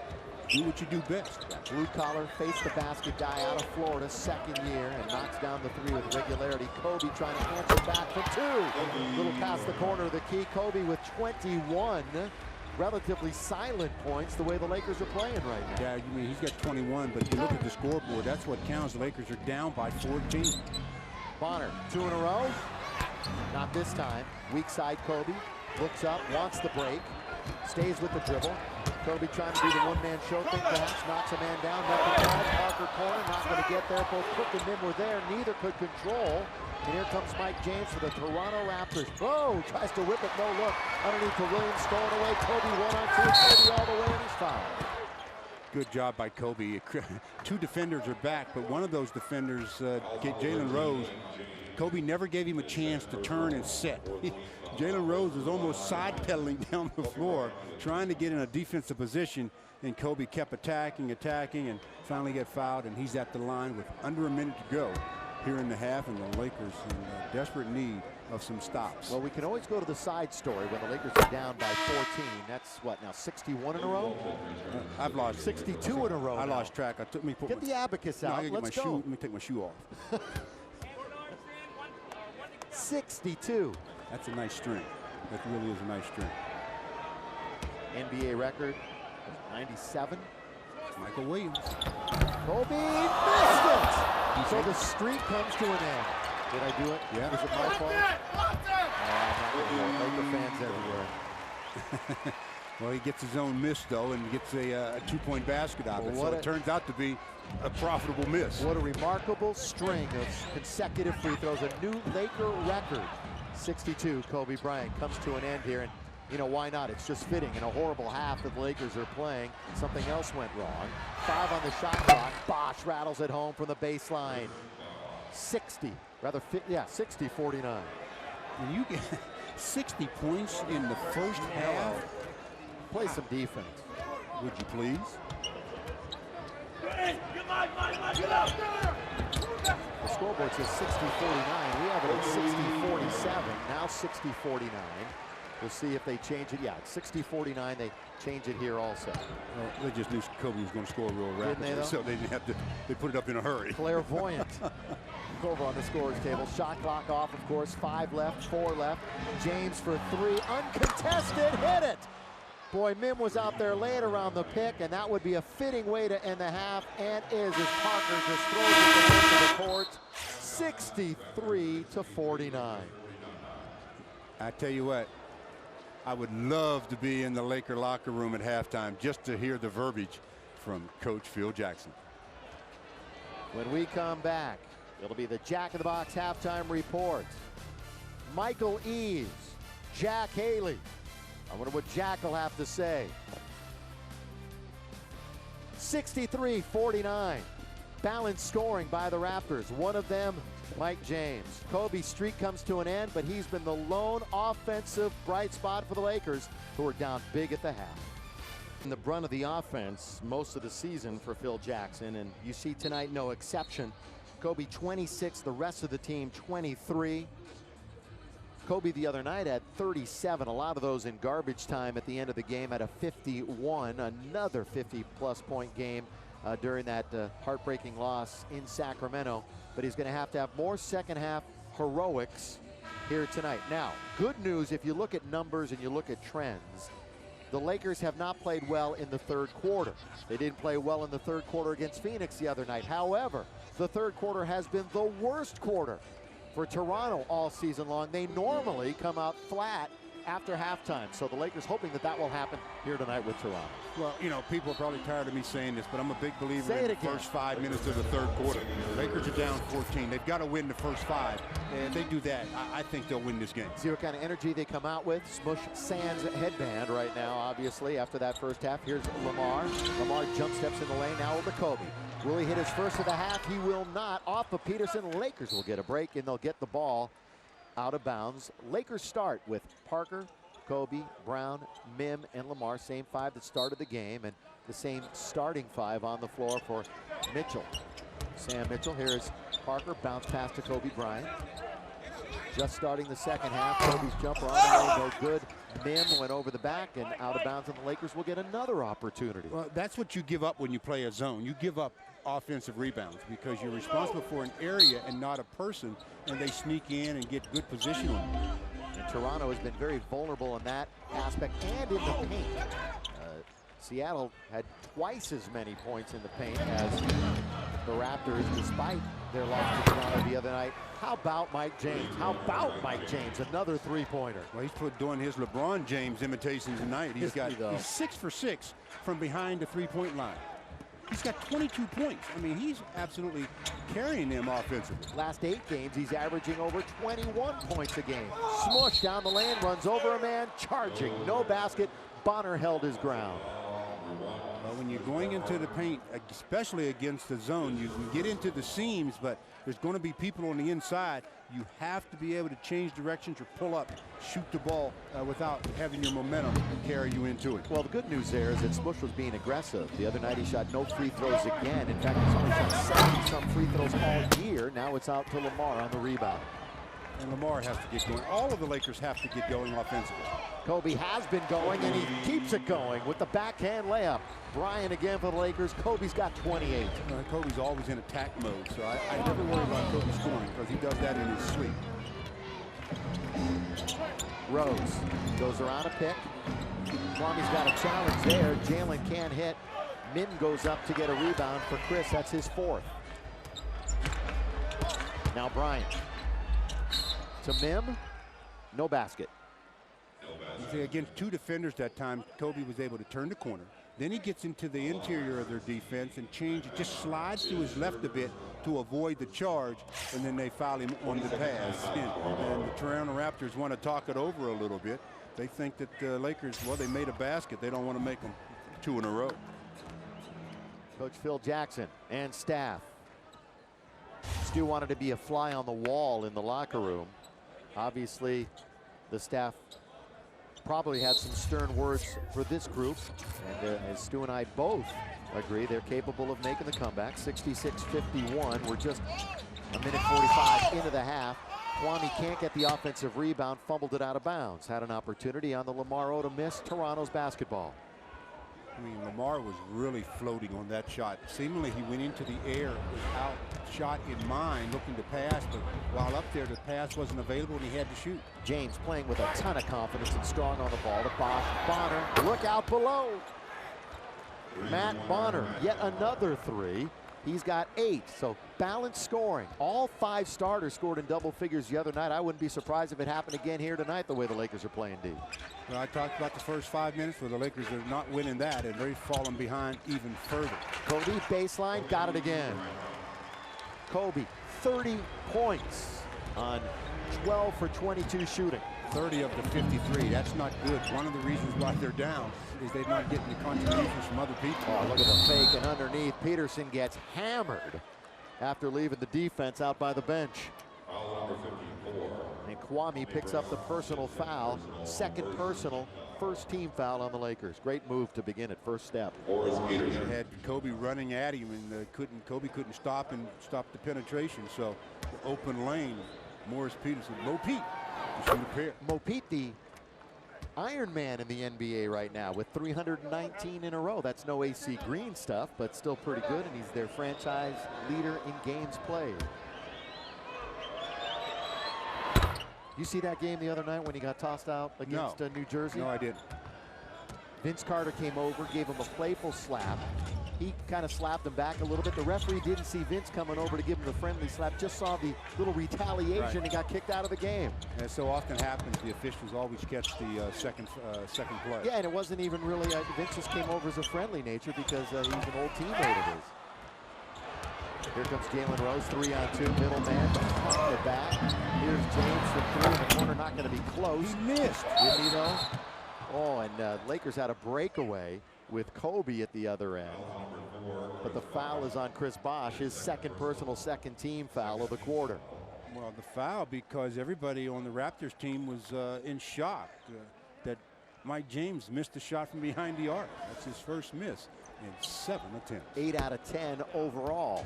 Speaker 2: do what you do best.
Speaker 1: Yeah, blue collar, face the basket guy out of Florida, second year, and knocks down the three with regularity. Kobe trying to answer back for two. Little past the corner of the key. Kobe with 21. Relatively silent points the way the Lakers are playing right now.
Speaker 2: Yeah, you mean he's got 21, but if you look at the scoreboard, that's what counts. The Lakers are down by 14.
Speaker 1: Bonner, 2 in a row. Not this time. Weak side Kobe. Looks up, wants the break. Stays with the dribble. Kobe trying to do the one-man show thing, perhaps knocks a man down. Nothing wrong. Parker corner, not going to get there. Both Cook and Mim were there. Neither could control. And here comes Mike James for the Toronto Raptors. Oh, tries to whip it, no look. Underneath to Williams, stolen away. Kobe 1-on-2. Kobe all the way, and he's fouled.
Speaker 2: Good job by Kobe. Two defenders are back, but one of those defenders, Jalen Rose, Kobe never gave him a chance to turn and set. Jalen Rose was almost side pedaling down the floor, trying to get in a defensive position, and Kobe kept attacking, and finally got fouled, and he's at the line with under a minute to go here in the half, and the Lakers in desperate need of some stops.
Speaker 1: Well, we can always go to the side story when the Lakers are down by 14. That's what now, 61 in a row?
Speaker 2: I've lost
Speaker 1: 62 in a row.
Speaker 2: I lost track. I took me put
Speaker 1: get the abacus out.
Speaker 2: No,
Speaker 1: Let's go.
Speaker 2: Let me take my shoe off.
Speaker 1: 62.
Speaker 2: That's a nice string. That really is a nice string.
Speaker 1: NBA record 97.
Speaker 2: Michael Williams.
Speaker 1: Kobe missed it. So the streak comes to an end. Did I do it?
Speaker 2: Yeah.
Speaker 1: Is it my fault? Laker fans everywhere.
Speaker 2: Well, he gets his own miss, though, and gets a two-point basket out of it. So it turns out to be a profitable miss.
Speaker 1: What a remarkable string of consecutive free throws. A new Laker record. 62, Kobe Bryant comes to an end here. And, you know, why not? It's just fitting. In a horrible half that the Lakers are playing, something else went wrong. 5 on the shot clock. Bosh rattles it home from the baseline. 60, 60-49.
Speaker 2: When you get 60 points in the first half,
Speaker 1: play some defense.
Speaker 2: Would you please?
Speaker 1: The scoreboard says 60-49. We have it at 60-47. Now 60-49. We'll see if they change it. Yeah, it's 60-49. They change it here also.
Speaker 2: Well, they just knew Kobe was going to score real rapidly, so they didn't have to. They put it up in a hurry.
Speaker 1: Clairvoyant. Over on the scorer's table. Shot clock off, of course. 5 left, 4 left. James for 3, uncontested, hit it. Boy, Mim was out there laying around the pick, and that would be a fitting way to end the half, and is as Parker just throws it to the court. 63-49.
Speaker 2: I tell you what, I would love to be in the Laker locker room at halftime just to hear the verbiage from Coach Phil Jackson.
Speaker 1: When we come back, it'll be the Jack in the Box halftime report. Michael Eaves, Jack Haley. I wonder what Jack will have to say. 63-49. Balanced scoring by the Raptors. One of them, Mike James. Kobe's streak comes to an end, but he's been the lone offensive bright spot for the Lakers, who are down big at the half. In the brunt of the offense most of the season for Phil Jackson, and you see tonight no exception. Kobe 26, the rest of the team 23. Kobe the other night had 37, a lot of those in garbage time at the end of the game, at a 51, another 50-plus point game during that heartbreaking loss in Sacramento. But he's going to have more second half heroics here tonight. Now, good news, if you look at numbers and you look at trends, the Lakers have not played well in the third quarter. They didn't play well in the third quarter against Phoenix the other night. However, the third quarter has been the worst quarter for Toronto all season long. They normally come out flat after halftime. So the Lakers hoping that will happen here tonight with Toronto.
Speaker 2: Well, you know, people are probably tired of me saying this, but I'm a big believer
Speaker 1: Say
Speaker 2: in
Speaker 1: it
Speaker 2: the
Speaker 1: again.
Speaker 2: first 5 minutes of the third quarter. The Lakers are down 14. They've got to win the first 5. And if they do that, I think they'll win this game.
Speaker 1: See what kind of energy they come out with. Smush Sands headband right now, obviously, after that first half. Here's Lamar. Lamar jump steps in the lane now over Kobe. Will he hit his first of the half? He will not. Off of Peterson. Lakers will get a break, and they'll get the ball out of bounds. Lakers start with Parker, Kobe, Brown, Mim, and Lamar. Same 5 that started the game, and the same starting 5 on the floor for Mitchell. Sam Mitchell. Here's Parker. Bounce pass to Kobe Bryant. Just starting the second half. Kobe's jumper on the way, no good. Mim went over the back and out of bounds, and the Lakers will get another opportunity.
Speaker 2: Well, that's what you give up when you play a zone. You give up offensive rebounds because you're responsible for an area and not a person, and they sneak in and get good position on you.
Speaker 1: And Toronto has been very vulnerable in that aspect and in the paint. Seattle had twice as many points in the paint as the Raptors, despite their loss to Toronto the other night. How about Mike James? How about Mike James? Another three-pointer.
Speaker 2: Well, he's doing his LeBron James imitation tonight. He's 6 for 6 from behind the three-point line. He's got 22 points. I mean, he's absolutely carrying them offensively.
Speaker 1: Last 8 games, he's averaging over 21 points a game. Smush down the lane, runs over a man, charging. No basket. Bonner held his ground.
Speaker 2: Well, when you're going into the paint, especially against the zone, you can get into the seams, but there's going to be people on the inside. You have to be able to change directions or pull up, shoot the ball without having your momentum carry you into it.
Speaker 1: Well, the good news there is that Smush was being aggressive. The other night he shot no free throws again. In fact, he's only shot 70-some free throws all year. Now it's out to Lamar on the rebound.
Speaker 2: And Lamar has to get going. All of the Lakers have to get going offensively.
Speaker 1: Kobe has been going, and he keeps it going with the backhand layup. Bryant again for the Lakers. Kobe's got 28.
Speaker 2: Kobe's always in attack mode, so I never worry about Kobe scoring because he does that in his sleep.
Speaker 1: Rose goes around a pick. Kwami's got a challenge there. Jalen can't hit. Min goes up to get a rebound for Chris. That's his 4th. Now Bryant. To Mim. No basket.
Speaker 2: Against 2 defenders that time, Kobe was able to turn the corner. Then he gets into the interior of their defense and just slides to his left a bit to avoid the charge, and then they foul him on the pass. And the Toronto Raptors want to talk it over a little bit. They think that the Lakers, well, they made a basket. They don't want to make them 2 in a row.
Speaker 1: Coach Phil Jackson and staff. Stu wanted to be a fly on the wall in the locker room. Obviously, the staff probably had some stern words for this group, and as Stu and I both agree, they're capable of making the comeback. 66-51. We're just a minute 45 into the half. Kwame can't get the offensive rebound, fumbled it out of bounds. Had an opportunity on the Lamar to miss Toronto's basketball.
Speaker 2: I mean, Lamar was really floating on that shot. Seemingly he went into the air without shot in mind, looking to pass, but while up there, the pass wasn't available and he had to shoot.
Speaker 1: James playing with a ton of confidence and strong on the ball to Bosch. Bonner, look out below. Matt Bonner, yet another 3. He's got 8, so balanced scoring. All 5 starters scored in double figures the other night. I wouldn't be surprised if it happened again here tonight, the way the Lakers are playing D.
Speaker 2: Well, I talked about the first 5 minutes where the Lakers are not winning that, and they've fallen behind even further.
Speaker 1: Kobe, baseline, got it again. Kobe, 30 points on 12 for 22 shooting.
Speaker 2: 30 of the 53. That's not good. One of the reasons why they're down is they're not getting the contributions from other people.
Speaker 1: Oh, look at the fake, and underneath, Peterson gets hammered after leaving the defense out by the bench. And Kwame picks up the personal foul, 2nd personal, 1st team foul on the Lakers. Great move to begin at first step.
Speaker 2: They had Kobe running at him, and Kobe couldn't stop the penetration. So the open lane, Morris Peterson, Mo Pete to shoot a pair.
Speaker 1: Mo Pete, the Iron Man in the NBA right now with 319 in a row. That's no AC Green stuff, but still pretty good, and he's their franchise leader in games played. You see that game the other night when he got tossed out against New Jersey?
Speaker 2: No, I didn't.
Speaker 1: Vince Carter came over, gave him a playful slap. He kind of slapped him back a little bit. The referee didn't see Vince coming over to give him the friendly slap, just saw the little retaliation and got kicked out of the game.
Speaker 2: As so often happens, the officials always catch the second play.
Speaker 1: Yeah, and it wasn't even really, Vince just came over as a friendly nature because he's an old teammate of his. Here comes Jalen Rose, 3-on-2, middle man, on the back. Here's James from 3 in the corner, not going to be close.
Speaker 2: He missed.
Speaker 1: Didn't he though? Oh, and Lakers had a breakaway with Kobe at the other end. But the foul is on Chris Bosh, his 2nd personal, 2nd team foul of the quarter.
Speaker 2: Well, the foul because everybody on the Raptors team was in shock that Mike James missed a shot from behind the arc. That's his first miss in 7 attempts.
Speaker 1: 8 out of 10 overall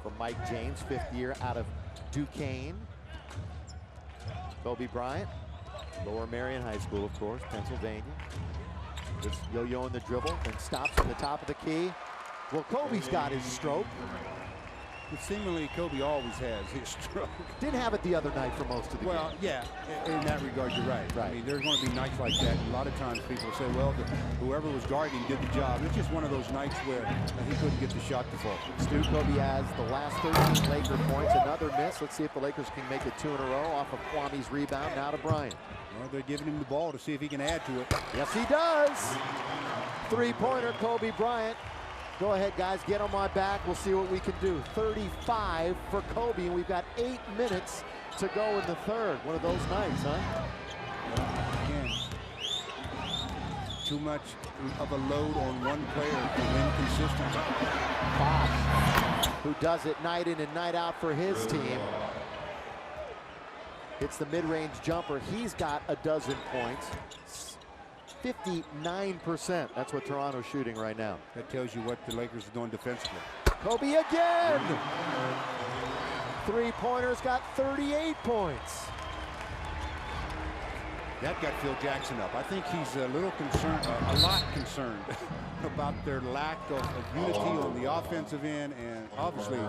Speaker 1: for Mike James, 5th year out of Duquesne. Kobe Bryant Lower Marion High School, of course, Pennsylvania. Just yo-yo in the dribble, and stops on the top of the key. Well, Kobe's got his stroke.
Speaker 2: But seemingly, Kobe always has his stroke.
Speaker 1: Didn't have it the other night for most of the game.
Speaker 2: Well, yeah, in that regard, you're right. I mean, there's going to be nights like that. A lot of times people say, well, whoever was guarding did the job. It's just one of those nights where he couldn't get the shot to fall.
Speaker 1: Stu, Kobe has the last 13 Laker points. Another miss. Let's see if the Lakers can make it 2 in a row off of Kwame's rebound. Now to Bryant.
Speaker 2: Well, they're giving him the ball to see if he can add to it.
Speaker 1: Yes, he does. Three-pointer, Kobe Bryant. Go ahead, guys, get on my back. We'll see what we can do. 35 for Kobe, and we've got 8 minutes to go in the third. One of those nights, huh?
Speaker 2: Again, too much of a load on one player to win consistently.
Speaker 1: Bosh, who does it night in and night out for his team. Hits the mid-range jumper. He's got a dozen points. 59%. That's what Toronto's shooting right now.
Speaker 2: That tells you what the Lakers are doing defensively.
Speaker 1: Kobe again! Three-pointer's got 38 points.
Speaker 2: That got Phil Jackson up. I think he's a little concerned, a lot concerned about their lack of unity on the offensive end and obviously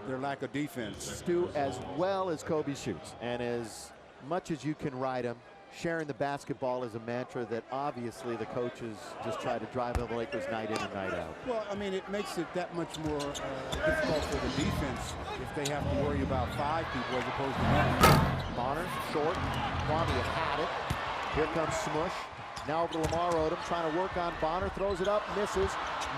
Speaker 2: their lack of defense.
Speaker 1: Stu, as well as Kobe shoots and as much as you can ride him, sharing the basketball is a mantra that obviously the coaches just try to drive the Lakers night in and night out.
Speaker 2: Well, I mean, it makes it that much more difficult for the defense if they have to worry about 5 people as opposed to 1.
Speaker 1: Bonner, short. Kwame had it. Here comes Smush. Now over to Lamar Odom, trying to work on Bonner. Throws it up, misses.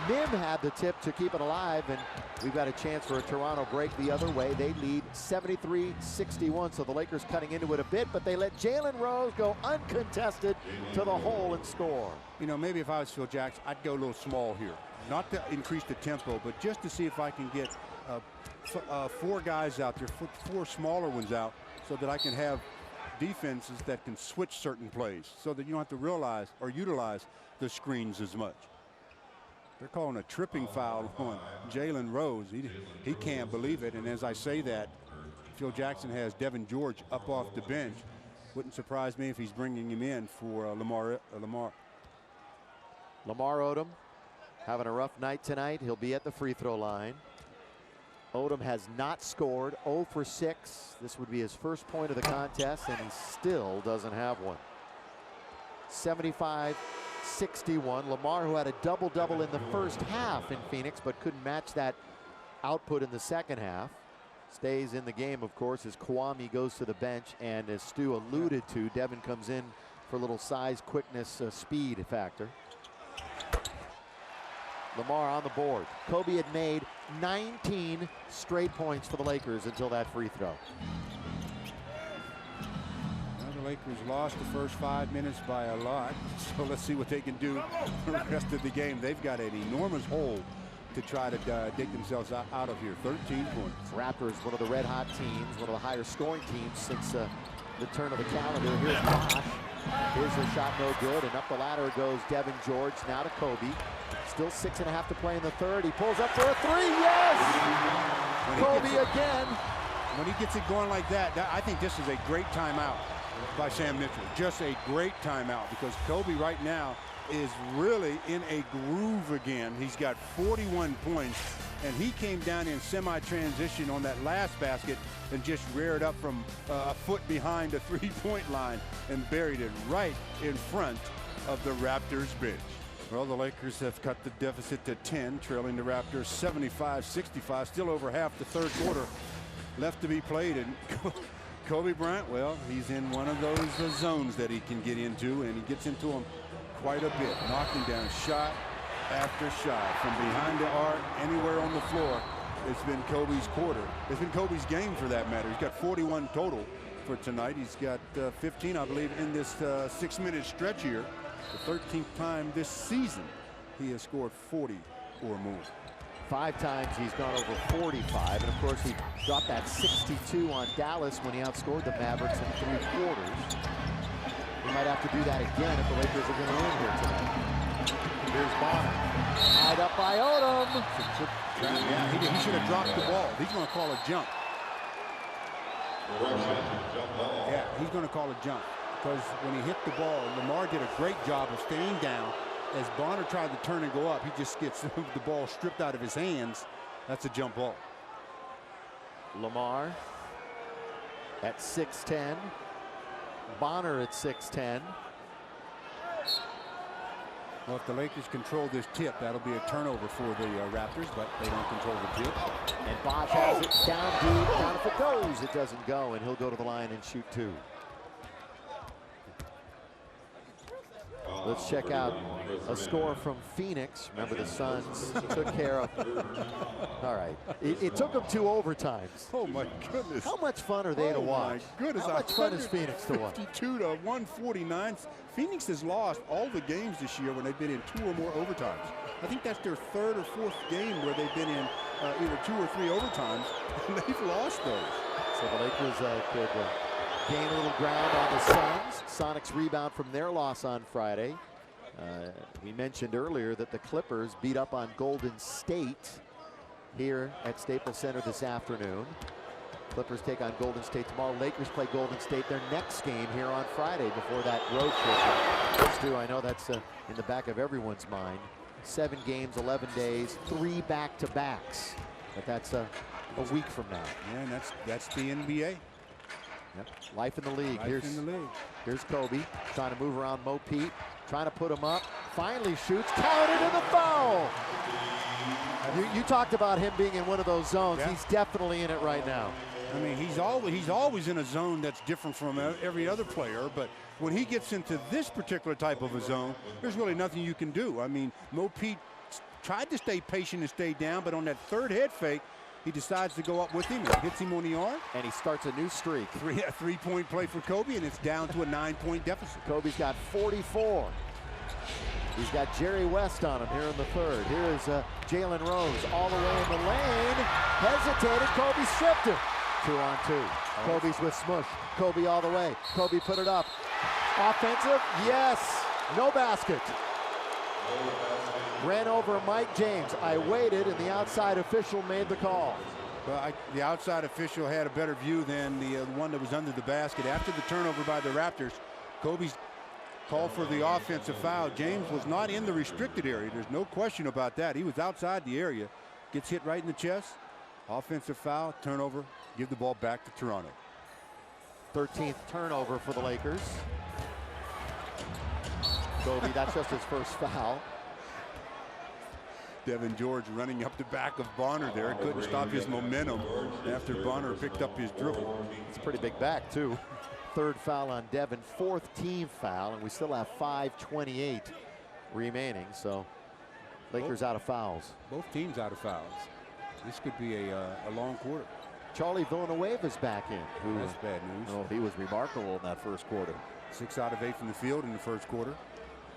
Speaker 1: Mim had the tip to keep it alive, and we've got a chance for a Toronto break the other way. They lead 73-61, so the Lakers cutting into it a bit, but they let Jalen Rose go uncontested to the hole and score.
Speaker 2: You know, maybe if I was Phil Jackson, I'd go a little small here. Not to increase the tempo, but just to see if I can get 4 guys out there, 4 smaller ones out, so that I can have defenses that can switch certain plays so that you don't have to realize or utilize the screens as much. They're calling a tripping foul on Jalen Rose. He can't believe it. And as I say that, Phil Jackson has Devin George up off the bench. Wouldn't surprise me if he's bringing him in for Lamar
Speaker 1: Odom having a rough night tonight. He'll be at the free throw line. Odom has not scored, 0 for 6. This would be his first point of the contest, and he still doesn't have one. 75-61. Lamar, who had a double-double in the first half in Phoenix, but couldn't match that output in the second half. Stays in the game, of course, as Kwame goes to the bench, and as Stu alluded to, Devin comes in for a little size, quickness, speed factor. Lamar on the board. Kobe had made 19 straight points for the Lakers until that free throw.
Speaker 2: Well, the Lakers lost the first 5 minutes by a lot, so let's see what they can do for the rest of the game. They've got an enormous hole to try to dig themselves out of here. 13 points.
Speaker 1: Raptors, one of the red-hot teams, one of the higher scoring teams since the turn of the calendar. Here's Bosh. Here's her shot, no good, and up the ladder goes Devin George. Now to Kobe. Still 6.5 to play in the third. He pulls up for a 3. Yes! Kobe again.
Speaker 2: When he gets it going like that, I think this is a great timeout by Sam Mitchell. Just a great timeout because Kobe right now is really in a groove again. He's got 41 points, and he came down in semi-transition on that last basket and just reared up from a foot behind the 3-point line and buried it right in front of the Raptors bench. Well, the Lakers have cut the deficit to 10, trailing the Raptors 75-65. Still over half the third quarter left to be played. And Kobe Bryant, well, he's in one of those zones that he can get into, and he gets into them quite a bit, knocking down shot after shot from behind the arc, anywhere on the floor. It's been Kobe's quarter. It's been Kobe's game, for that matter. He's got 41 total for tonight. He's got 15, I believe, in this 6-minute stretch here. The 13th time this season he has scored 40 or more.
Speaker 1: 5 times he's gone over 45, and of course he dropped that 62 on Dallas when he outscored the Mavericks in 3 quarters. He might have to do that again if the Lakers are going to win here tonight. Here's Bonner, tied up by Odom.
Speaker 2: Yeah, he should have dropped the ball. He's going to call a jump. Yeah, he's going to call a jump. because when he hit the ball, Lamar did a great job of staying down. As Bonner tried to turn and go up, he just gets the ball stripped out of his hands. That's a jump ball.
Speaker 1: Lamar at 6'10". Bonner at 6'10".
Speaker 2: Well, if the Lakers control this tip, that'll be a turnover for the Raptors, but they don't control the tip.
Speaker 1: And Bosch has it down deep. Down if it goes, it doesn't go, and he'll go to the line and shoot 2. Let's check out a score from Phoenix. Remember, the Suns took care of. All right. It took them 2 overtimes.
Speaker 2: Oh, my goodness.
Speaker 1: How much fun are they to watch?
Speaker 2: My goodness.
Speaker 1: How much fun is Phoenix to watch?
Speaker 2: 52 to 149. Phoenix has lost all the games this year when they've been in 2 or more overtimes. I think that's their 3rd or 4th game where they've been in either 2 or 3 overtimes, and they've lost those.
Speaker 1: So the Lakers could gain a little ground on the Suns. Sonics rebound from their loss on Friday. We mentioned earlier that the Clippers beat up on Golden State here at Staples Center this afternoon. Clippers take on Golden State tomorrow. Lakers play Golden State their next game here on Friday before that road trip. Stu, I know that's in the back of everyone's mind. 7 games, 11 days, 3 back-to-backs. But that's a week from now.
Speaker 2: Yeah, and that's the NBA.
Speaker 1: Yep. Life in the league.
Speaker 2: Here's
Speaker 1: Kobe trying to move around Mo Pete, trying to put him up. Finally shoots, counted in the foul. You talked about him being in one of those zones. Yeah. He's definitely in it right now.
Speaker 2: I mean, he's always in a zone that's different from every other player, but when he gets into this particular type of a zone, there's really nothing you can do. I mean, Mo Pete tried to stay patient and stay down, but on that 3rd head fake, he decides to go up with him and hits him on the arm.
Speaker 1: And he starts a new streak.
Speaker 2: A 3-point play for Kobe, and it's down to a 9-point deficit.
Speaker 1: Kobe's got 44. He's got Jerry West on him here in the 3rd. Here is Jalen Rose all the way in the lane. Hesitated, Kobe stripped him. 2-on-2. Kobe's with Smush. Kobe all the way. Kobe put it up. Offensive, yes. No basket. Ran over Mike James. I waited, and the outside official made the call.
Speaker 2: Well, the outside official had a better view than the one that was under the basket. After the turnover by the Raptors, Kobe's called for the offensive foul. James was not in the restricted area. There's no question about that. He was outside the area. Gets hit right in the chest. Offensive foul, turnover, give the ball back to Toronto.
Speaker 1: 13th turnover for the Lakers. Kobe, that's just his first foul.
Speaker 2: Devin George running up the back of Bonner there. Couldn't stop his momentum after Bonner picked up his dribble.
Speaker 1: It's a pretty big back, too. 3rd foul on Devin, 4th team foul, and we still have 5:28 remaining. So Lakers out of fouls.
Speaker 2: Both teams out of fouls. This could be a long quarter.
Speaker 1: Charlie Villanueva's back in.
Speaker 2: That's bad news.
Speaker 1: Oh, he was remarkable in that 1st quarter.
Speaker 2: 6 out of 8 from the field in the 1st quarter,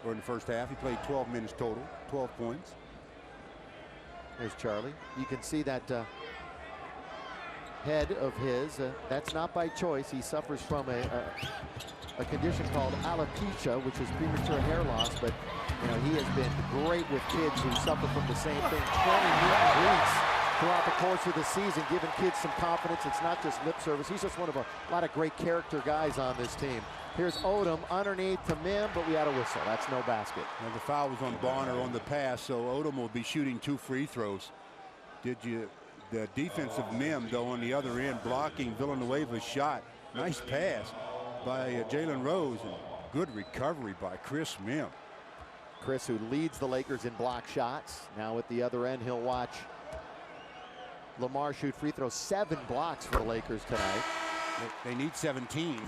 Speaker 2: or in the 1st half. He played 12 minutes total, 12 points.
Speaker 1: There's Charlie. You can see that head of his. That's not by choice. He suffers from a condition called alopecia, which is premature hair loss. But you know, he has been great with kids who suffer from the same thing. 20 meet and greets throughout the course of the season, giving kids some confidence. It's not just lip service. He's just one of a lot of great character guys on this team. Here's Odom underneath to Mim, but we had a whistle. That's no basket.
Speaker 2: And the foul was on Bonner on the pass, so Odom will be shooting 2 free throws. The defensive Mim, though, on the other end, blocking Villanueva's shot. Nice pass by Jalen Rose, and good recovery by Chris Mim.
Speaker 1: Chris, who leads the Lakers in block shots. Now at the other end, he'll watch Lamar shoot free throws. 7 blocks for the Lakers tonight.
Speaker 2: They need 17.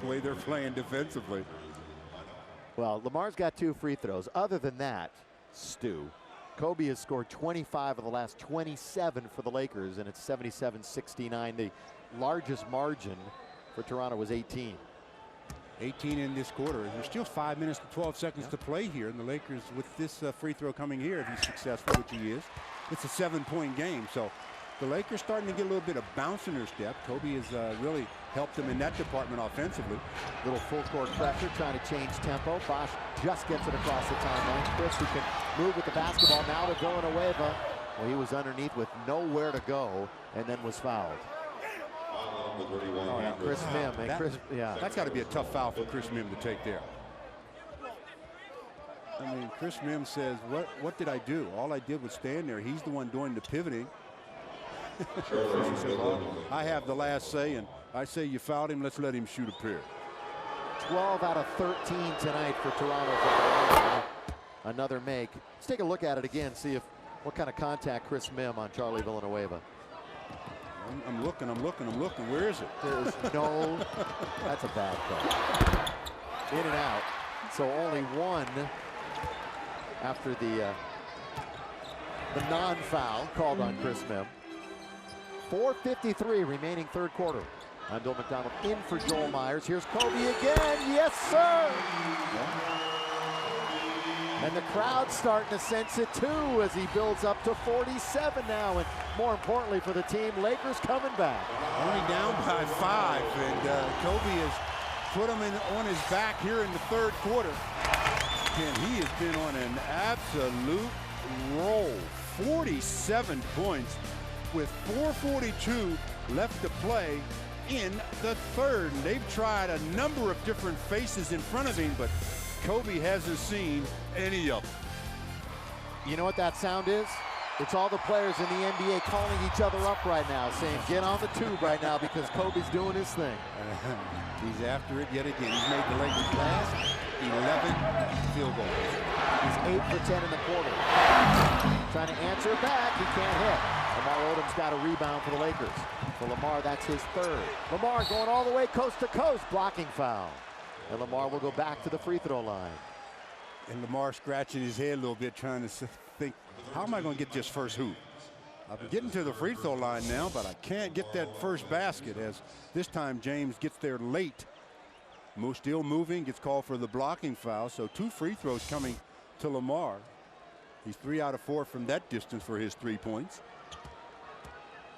Speaker 2: The way they're playing defensively.
Speaker 1: Well, Lamar's got 2 free throws. Other than that, Stu, Kobe has scored 25 of the last 27 for the Lakers, and it's 77-69. The largest margin for Toronto was 18.
Speaker 2: 18 in this quarter. There's still 5 minutes and 12 seconds to play here, and the Lakers, with this free throw coming here, if he's successful, which he is, it's a 7-point game. So the Lakers starting to get a little bit of bounce in their step. Kobe has really helped them in that department offensively.
Speaker 1: Little full court pressure, trying to change tempo. Bosch just gets it across the timeline. Chris, who can move with the basketball now to Villanueva. Well, he was underneath with nowhere to go and then was fouled. Yeah, Chris Mim. Yeah.
Speaker 2: That's got to be a tough foul for Chris Mim to take there. I mean, Chris Mim says, what did I do? All I did was stand there. He's the one doing the pivoting. He said, well, I have the last say, and I say you fouled him. Let's let him shoot a pair.
Speaker 1: 12 out of 13 tonight for Toronto. Another make. Let's take a look at it again, see what kind of contact Chris Mim on Charlie Villanueva.
Speaker 2: I'm looking. Where is it?
Speaker 1: There's no, that's a bad call. In and out. So only one after the non-foul called on Chris Mim. 4:53 remaining third quarter. I'm Bill McDonald in for Joel Myers. Here's Kobe again. Yes, sir. And the crowd's starting to sense it too as he builds up to 47 now. And more importantly for the team, Lakers coming back.
Speaker 2: Only down by 5, and Kobe has put him on his back here in the third quarter. And he has been on an absolute roll. 47 points with 4:42 left to play in the third. And they've tried a number of different faces in front of him, but Kobe hasn't seen any of them.
Speaker 1: You know what that sound is? It's all the players in the NBA calling each other up right now, saying, get on the tube right now because Kobe's doing his thing.
Speaker 2: He's after it yet again. He's made the Lakers last 11 field goals.
Speaker 1: He's 8 for 10 in the quarter. Trying to answer back, he can't hit. Lamar Odom's got a rebound for the Lakers. For Lamar, that's his third. Lamar going all the way coast to coast, blocking foul. And Lamar will go back to the free throw line.
Speaker 2: And Lamar scratching his head a little bit, trying to think, how am I going to get this first hoop? I'm getting to the free throw line now, but I can't get that first basket, as this time James gets there late. Moose still moving, gets called for the blocking foul, so 2 free throws coming to Lamar. He's 3 out of 4 from that distance for his 3 points.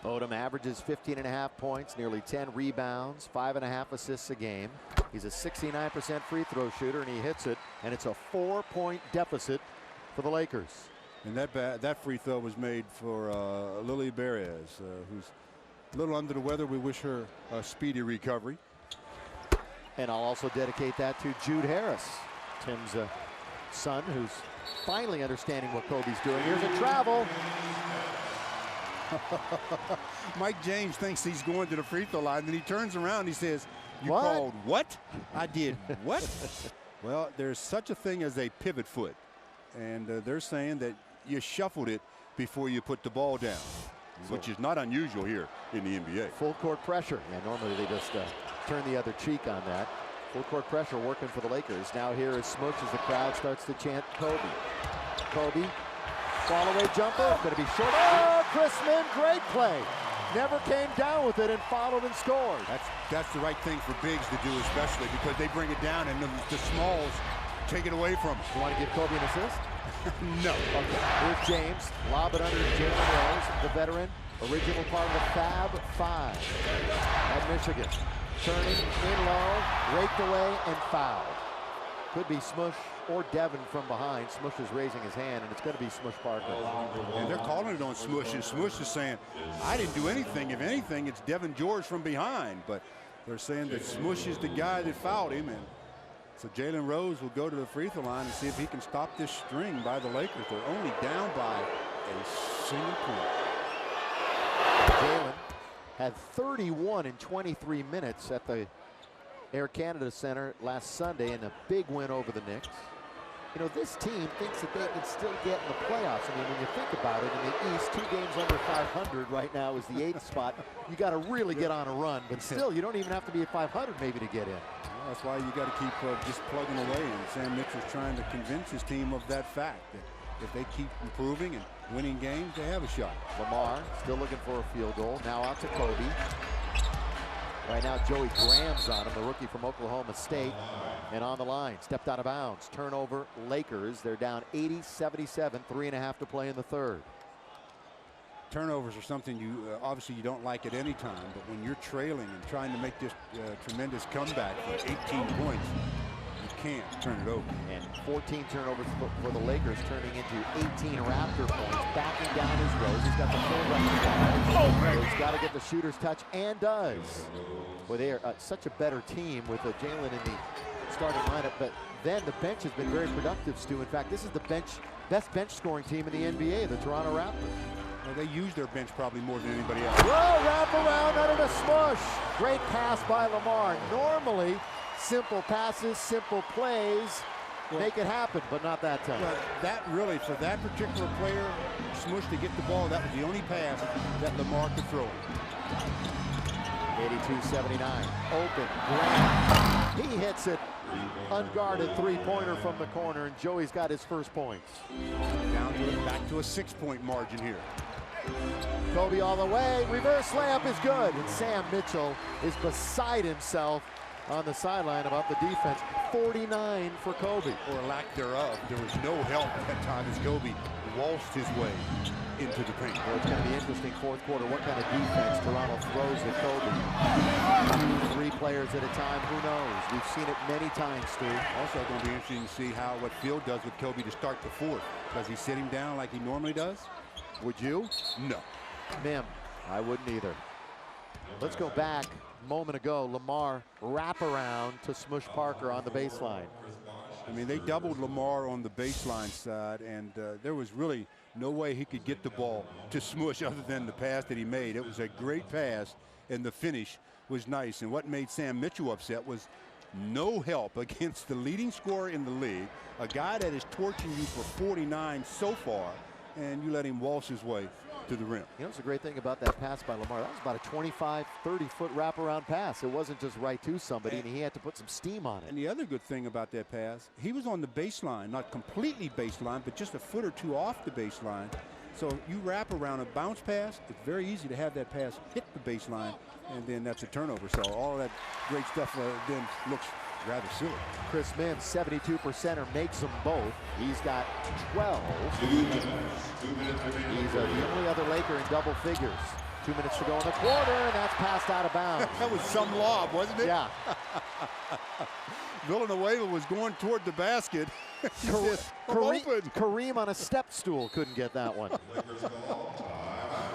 Speaker 1: Odom averages 15.5 points, nearly 10 rebounds, 5.5 assists a game. He's a 69% free throw shooter, and he hits it, and it's a 4-point deficit for the Lakers.
Speaker 2: And that free throw was made for Lily Perez, who's a little under the weather. We wish her a speedy recovery.
Speaker 1: And I'll also dedicate that to Jude Harris, Tim's son, who's finally understanding what Kobe's doing. Here's a travel.
Speaker 2: Mike James thinks he's going to the free throw line, then he turns around and he says, you
Speaker 1: what?
Speaker 2: Called what? I did what? Well, there's such a thing as a pivot foot, and they're saying that you shuffled it before you put the ball down, which is not unusual here in the NBA.
Speaker 1: Full court pressure. Yeah, normally they just turn the other cheek on that. Full court pressure working for the Lakers. Now here is Smush as the crowd starts to chant Kobe. Kobe, fall away jumper, going to be short. Oh, Chris Mim, great play. Never came down with it and followed and scored.
Speaker 2: That's the right thing for bigs to do, especially because they bring it down and the smalls take it away from him.
Speaker 1: You want to give Kobe an assist?
Speaker 2: No.
Speaker 1: Okay. Here's James. Lob it under Jalen Rose, the veteran. Original part of the Fab Five at Michigan. Turning in low, raked away, and fouled. Could be Smush or Devin from behind. Smush is raising his hand, and it's going to be Smush Parker.
Speaker 2: And they're calling it on Smush, and Smush is saying, I didn't do anything. If anything, it's Devin George from behind. But they're saying that Smush is the guy that fouled him. And so Jalen Rose will go to the free throw line and see if he can stop this string by the Lakers. They're only down by a single point.
Speaker 1: Jalen had 31 in 23 minutes at the Air Canada Center last Sunday in a big win over the Knicks. You know, this team thinks that they can still get in the playoffs. I mean, when you think about it, in the East, 2 games under 500 right now is the 8th spot. You got to really get on a run, but still, you don't even have to be at 500 maybe to get in.
Speaker 2: Well, that's why you got to keep just plugging away, and Sam Mitchell's trying to convince his team of that fact, that if they keep improving and winning games, they have a shot.
Speaker 1: Lamar still looking for a field goal. Now out to Kobe. Right now, Joey Graham's on him, the rookie from Oklahoma State. And on the line, stepped out of bounds. Turnover, Lakers. They're down 80-77, 3.5 to play in the third.
Speaker 2: Turnovers are something you obviously you don't like at any time, but when you're trailing and trying to make this tremendous comeback for 18 points, you can't turn it over.
Speaker 1: And 14 turnovers for the Lakers, turning into 18 Raptor points. Backing down his Rose. He's got the full record. He's got to get the shooter's touch, and does. Boy, they are such a better team with Jalen in the starting lineup, but then the bench has been very productive, Stu. In fact, this is the best bench scoring team in the NBA, the Toronto Raptors.
Speaker 2: Well, they use their bench probably more than anybody else.
Speaker 1: Whoa, wrap around under the smush. Great pass by Lamar. Normally, simple passes, simple plays, make it happen, but not that time.
Speaker 2: Well, that really, for that particular player, Smush to get the ball, that was the only pass that Lamar could throw.
Speaker 1: 82-79, open, Bryant. He hits it, unguarded three-pointer from the corner, and Joey's got his first points.
Speaker 2: Down to it, back to a 6-point margin here.
Speaker 1: Kobe all the way, reverse layup is good, and Sam Mitchell is beside himself on the sideline about the defense. 49 for Kobe.
Speaker 2: Or lack thereof. There was no help at that time as Kobe waltzed his way into the paint.
Speaker 1: Well, it's going to be interesting fourth quarter what kind of defense Toronto throws at Kobe. 2, 3 players at a time, who knows? We've seen it many times, Stu.
Speaker 2: Also going to be interesting to see what Field does with Kobe to start the fourth. Does he sit him down like he normally does?
Speaker 1: Would you?
Speaker 2: No.
Speaker 1: Mim, I wouldn't either. Let's go back. Moment ago, Lamar wraparound to Smush Parker on the baseline.
Speaker 2: I mean, they doubled Lamar on the baseline side, and there was really no way he could get the ball to Smush other than the pass that he made. It was a great pass, and the finish was nice. And what made Sam Mitchell upset was no help against the leading scorer in the league, a guy that is torching you for 49 so far, and you let him waltz his way to the rim.
Speaker 1: You know, it's a great thing about that pass by Lamar. That was about a 25, 30-foot wraparound pass. It wasn't just right to somebody, and he had to put some steam on it.
Speaker 2: And the other good thing about that pass, he was on the baseline, not completely baseline, but just a foot or two off the baseline. So you wrap around a bounce pass, it's very easy to have that pass hit the baseline, and then that's a turnover. So all of that great stuff then looks rather silly.
Speaker 1: Chris Mims, 72%er, makes them both. He's got 12. He's the only other Laker in double figures. 2 minutes to go in the quarter, and that's passed out of bounds.
Speaker 2: That was some lob, wasn't it?
Speaker 1: Yeah.
Speaker 2: Villanueva was going toward the basket.
Speaker 1: Kareem on a step stool couldn't get that one.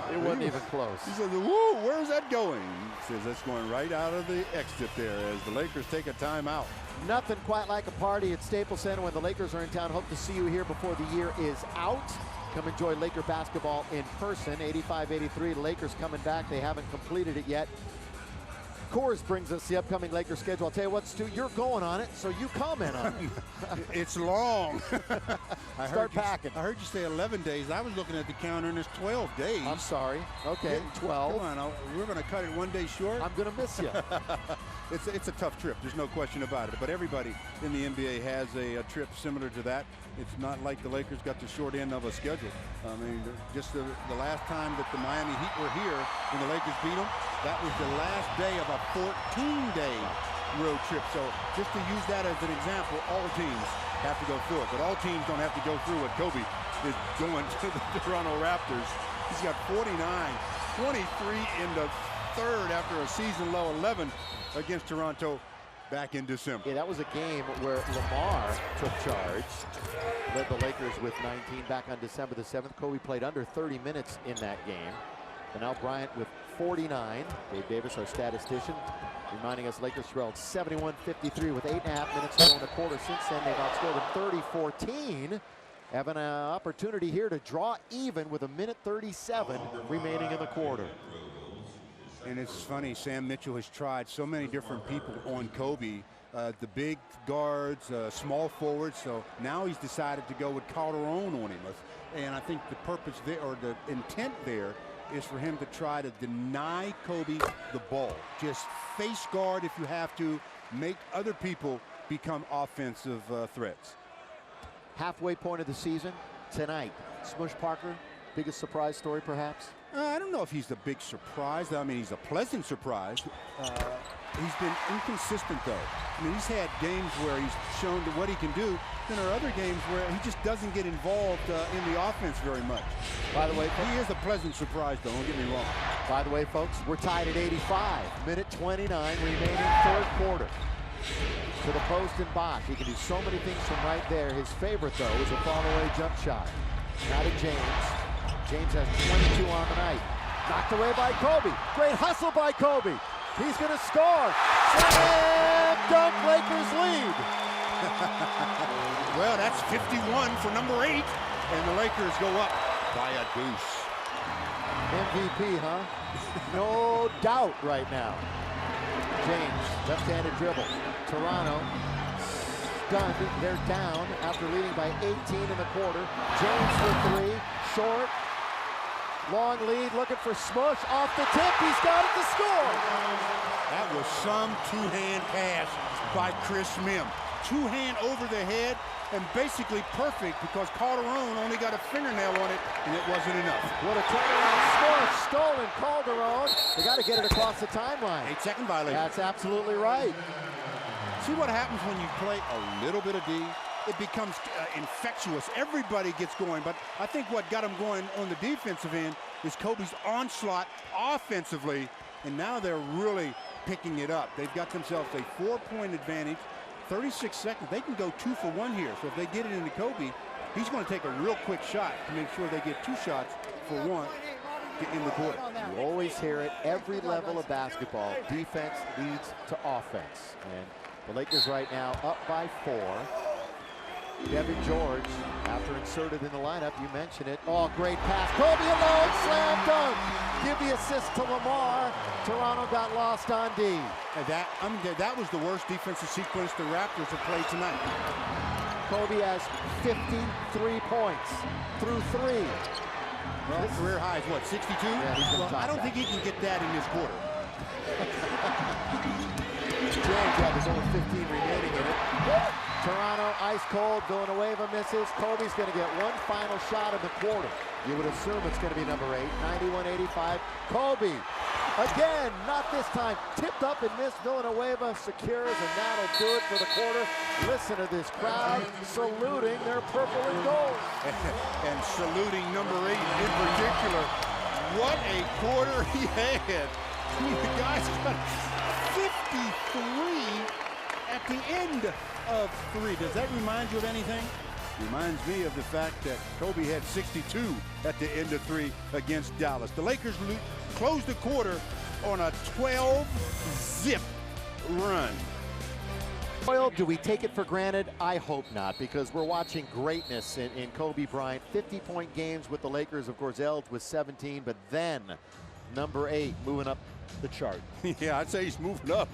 Speaker 1: It wasn't even close.
Speaker 2: He says, "Woo, where's that going?" He says, "That's going right out of the exit there," as the Lakers take a timeout.
Speaker 1: Nothing quite like a party at Staples Center when the Lakers are in town. Hope to see you here before the year is out. Come enjoy Laker basketball in person. 85-83, the Lakers coming back. They haven't completed it yet. Coors brings us the upcoming Lakers schedule. I'll tell you what, Stu, you're going on it, so you comment on it.
Speaker 2: It's long.
Speaker 1: Start packing.
Speaker 2: I heard you say 11 days. I was looking at the counter, and it's 12 days.
Speaker 1: I'm sorry. Okay, 12.
Speaker 2: Come on, we're going to cut it 1 day short.
Speaker 1: I'm going to miss you.
Speaker 2: It's a tough trip. There's no question about it. But everybody in the NBA has a trip similar to that. It's not like the Lakers got the short end of a schedule. I mean, just the last time that the Miami Heat were here when the Lakers beat them, that was the last day of a 14-day road trip. So just to use that as an example, all teams have to go through it. But all teams don't have to go through what Kobe is doing to the Toronto Raptors. He's got 49, 23 in the third after a season-low 11 against Toronto back in December.
Speaker 1: Yeah, that was a game where Lamar took charge, led the Lakers with 19 back on December the 7th. Kobe played under 30 minutes in that game. And now Bryant with 49. Dave Davis, our statistician, reminding us Lakers trailed 71-53 with 8.5 minutes to go in the quarter. Since then, they've outscored them 30-14. Have an opportunity here to draw even with 1:37 remaining in the quarter.
Speaker 2: And it's funny, Sam Mitchell has tried so many different people on Kobe, the big guards, small forwards. So now he's decided to go with Calderon on him. And I think the purpose there, or the intent there, is for him to try to deny Kobe the ball. Just face guard if you have to, make other people become offensive threats.
Speaker 1: Halfway point of the season tonight. Smush Parker, biggest surprise story perhaps?
Speaker 2: I don't know if he's the big surprise. I mean, he's a pleasant surprise. He's been inconsistent, though. I mean, he's had games where he's shown what he can do. Then there are other games where he just doesn't get involved in the offense very much.
Speaker 1: By the way,
Speaker 2: he is a pleasant surprise, though. Don't get me wrong.
Speaker 1: By the way, folks, we're tied at 85. Minute 29 remaining, third quarter. To the post and box. He can do so many things from right there. His favorite, though, is a fall-away jump shot. Now to James. James has 22 on the night. Knocked away by Kobe. Great hustle by Kobe. He's going to score. Slam dunk, Lakers lead.
Speaker 2: Well, that's 51 for number 8, and the Lakers go up by a deuce.
Speaker 1: MVP, huh? No doubt right now. James, left-handed dribble. Toronto stunned. They're down after leading by 18 in the quarter. James for 3, short. Long lead, looking for Smush off the tip. He's got it to score.
Speaker 2: That was some two-hand pass by Chris Mim. Two-hand over the head, and basically perfect because Calderon only got a fingernail on it, and it wasn't enough.
Speaker 1: What a turnaround. Smush, stolen, Calderon. They got to get it across the timeline.
Speaker 2: 8-second violation.
Speaker 1: That's absolutely right.
Speaker 2: See what happens when you play a little bit of D? It becomes infectious. Everybody gets going, but I think what got them going on the defensive end is Kobe's onslaught offensively, and now they're really picking it up. They've got themselves a 4-point advantage, 36 seconds. They can go 2 for 1 here, so if they get it into Kobe, he's going to take a real quick shot to make sure they get 2 shots for 1 in the quarter.
Speaker 1: You always hear it, every level of basketball, defense leads to offense. And the Lakers right now up by 4. Devin George, after inserted in the lineup, you mentioned it. Oh, great pass. Kobe alone, slam dunk. Give the assist to Lamar. Toronto got lost on D.
Speaker 2: That was the worst defensive sequence the Raptors have played tonight.
Speaker 1: Kobe has 53 points through 3.
Speaker 2: Well, career high is what, 62?
Speaker 1: Yeah,
Speaker 2: well, I don't think he can get that in this quarter.
Speaker 1: James, there's only 15 remaining in it. Toronto ice cold, Villanueva misses. Kobe's going to get one final shot in the quarter. You would assume it's going to be number 8, 91-85. Kobe, again, not this time. Tipped up and missed. Villanueva secures, and that'll do it for the quarter. Listen to this crowd saluting their purple and gold.
Speaker 2: And saluting number 8 in particular. What a quarter he had. The guy's got 53 at the end of 3. Does that remind you of anything? Reminds me of the fact that Kobe had 62 at the end of 3 against Dallas. The Lakers closed the quarter on a 12-zip run.
Speaker 1: Well, do we take it for granted? I hope not, because we're watching greatness in Kobe Bryant. 50-point games with the Lakers, of course, Eld with 17, but then number 8 moving up the chart.
Speaker 2: Yeah, I'd say he's moving up.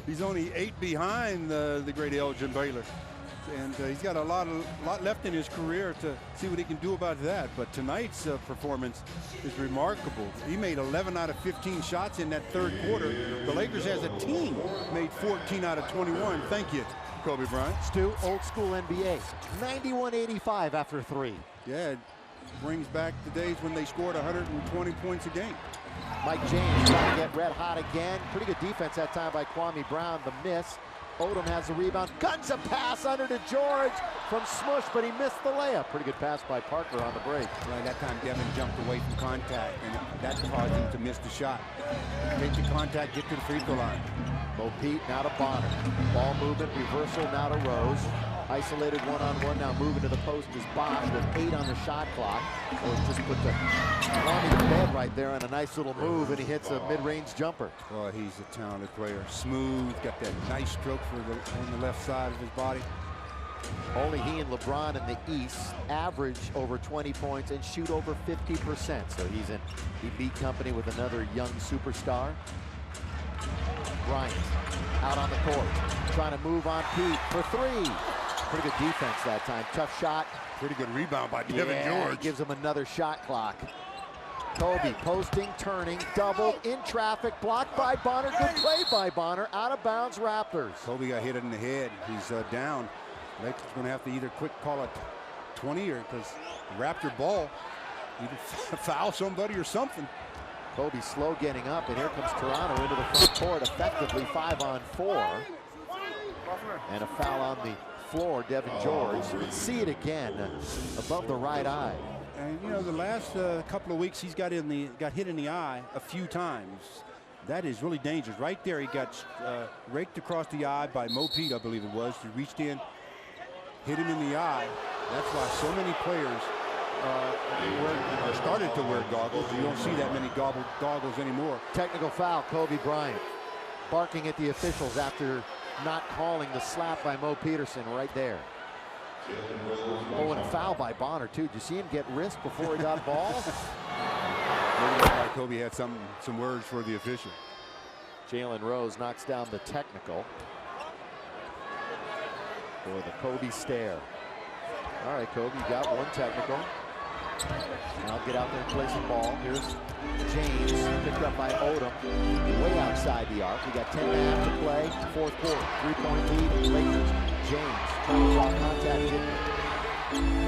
Speaker 2: He's only 8 behind the great Elgin Baylor. And he's got a lot left in his career to see what he can do about that. But tonight's performance is remarkable. He made 11 out of 15 shots in that 3rd quarter. The Lakers as a team made 14 out of 21. Thank you, Kobe Bryant.
Speaker 1: Stu, old school NBA, 91-85 after 3.
Speaker 2: Yeah, it brings back the days when they scored 120 points a game.
Speaker 1: Mike James trying to get red hot again. Pretty good defense that time by Kwame Brown. The miss. Odom has the rebound. Guns a pass under to George from Smush, but he missed the layup. Pretty good pass by Parker on the break.
Speaker 2: Right, that time Devin jumped away from contact, and that caused him to miss the shot. Take the contact, get to the free throw line.
Speaker 1: Mo Pete now to Bonner. Ball movement, reversal now to Rose. Isolated one-on-one, now moving to the post is Bosch with 8 on the shot clock. Rose just put the Kwame to bed right there on a nice little move, and he hits a mid-range jumper.
Speaker 2: Oh, he's a talented player. Smooth, got that nice stroke on the left side of his body.
Speaker 1: Only he and LeBron in the East average over 20 points and shoot over 50%. So he's in elite company with another young superstar. Bryant out on the court, trying to move on Pete for 3. Pretty good defense that time. Tough shot.
Speaker 2: Pretty good rebound by Devin George.
Speaker 1: He gives him another shot clock. Kobe posting, turning, double in traffic, blocked by Bonner. Good play by Bonner. Out of bounds, Raptors.
Speaker 2: Kobe got hit in the head. He's down. Lakers going to have to either quick call it 20 or because Raptor ball, either foul somebody or something.
Speaker 1: Kobe slow getting up, and here comes Toronto into the front court, effectively 5-on-4. And a foul on the floor, Devin George. You can see it again above the right eye.
Speaker 2: And you know, the last couple of weeks he's got hit in the eye a few times. That is really dangerous. Right there, he got raked across the eye by Mo Pete, I believe it was. He reached in, hit him in the eye. That's why so many players started to wear goggles. You don't see that many goggles anymore.
Speaker 1: Technical foul, Kobe Bryant. Barking at the officials after not calling the slap by Mo Peterson right there. Oh, and a foul by Bonner, too. Did you see him get wrist before he got ball?
Speaker 2: Maybe that's why Kobe had some words for the official.
Speaker 1: Jalen Rose knocks down the technical for the Kobe stare. All right, Kobe, you got one technical. Now get out there and play some ball. Here's James, picked up by Odom, way outside the arc. We got 10.5 to play, fourth quarter, 3-point lead, Lakers. James trying to draw contact in.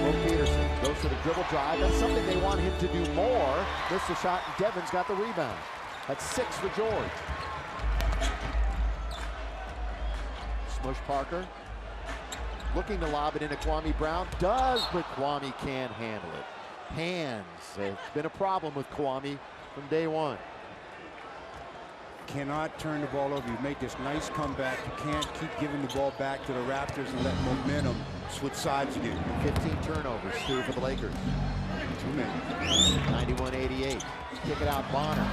Speaker 1: Mo Peterson goes to the dribble drive. That's something they want him to do more. Missed the shot, and Devon's got the rebound. That's 6 for George. Smush Parker looking to lob it into Kwame Brown. Does, but Kwame can't handle it. Hands. It's been a problem with Kwame from day one.
Speaker 2: Cannot turn the ball over. You've made this nice comeback. You can't keep giving the ball back to the Raptors and let momentum switch sides again.
Speaker 1: 15 turnovers, 2 for the Lakers.
Speaker 2: Too many.
Speaker 1: 91-88. Kick it out, Bonner.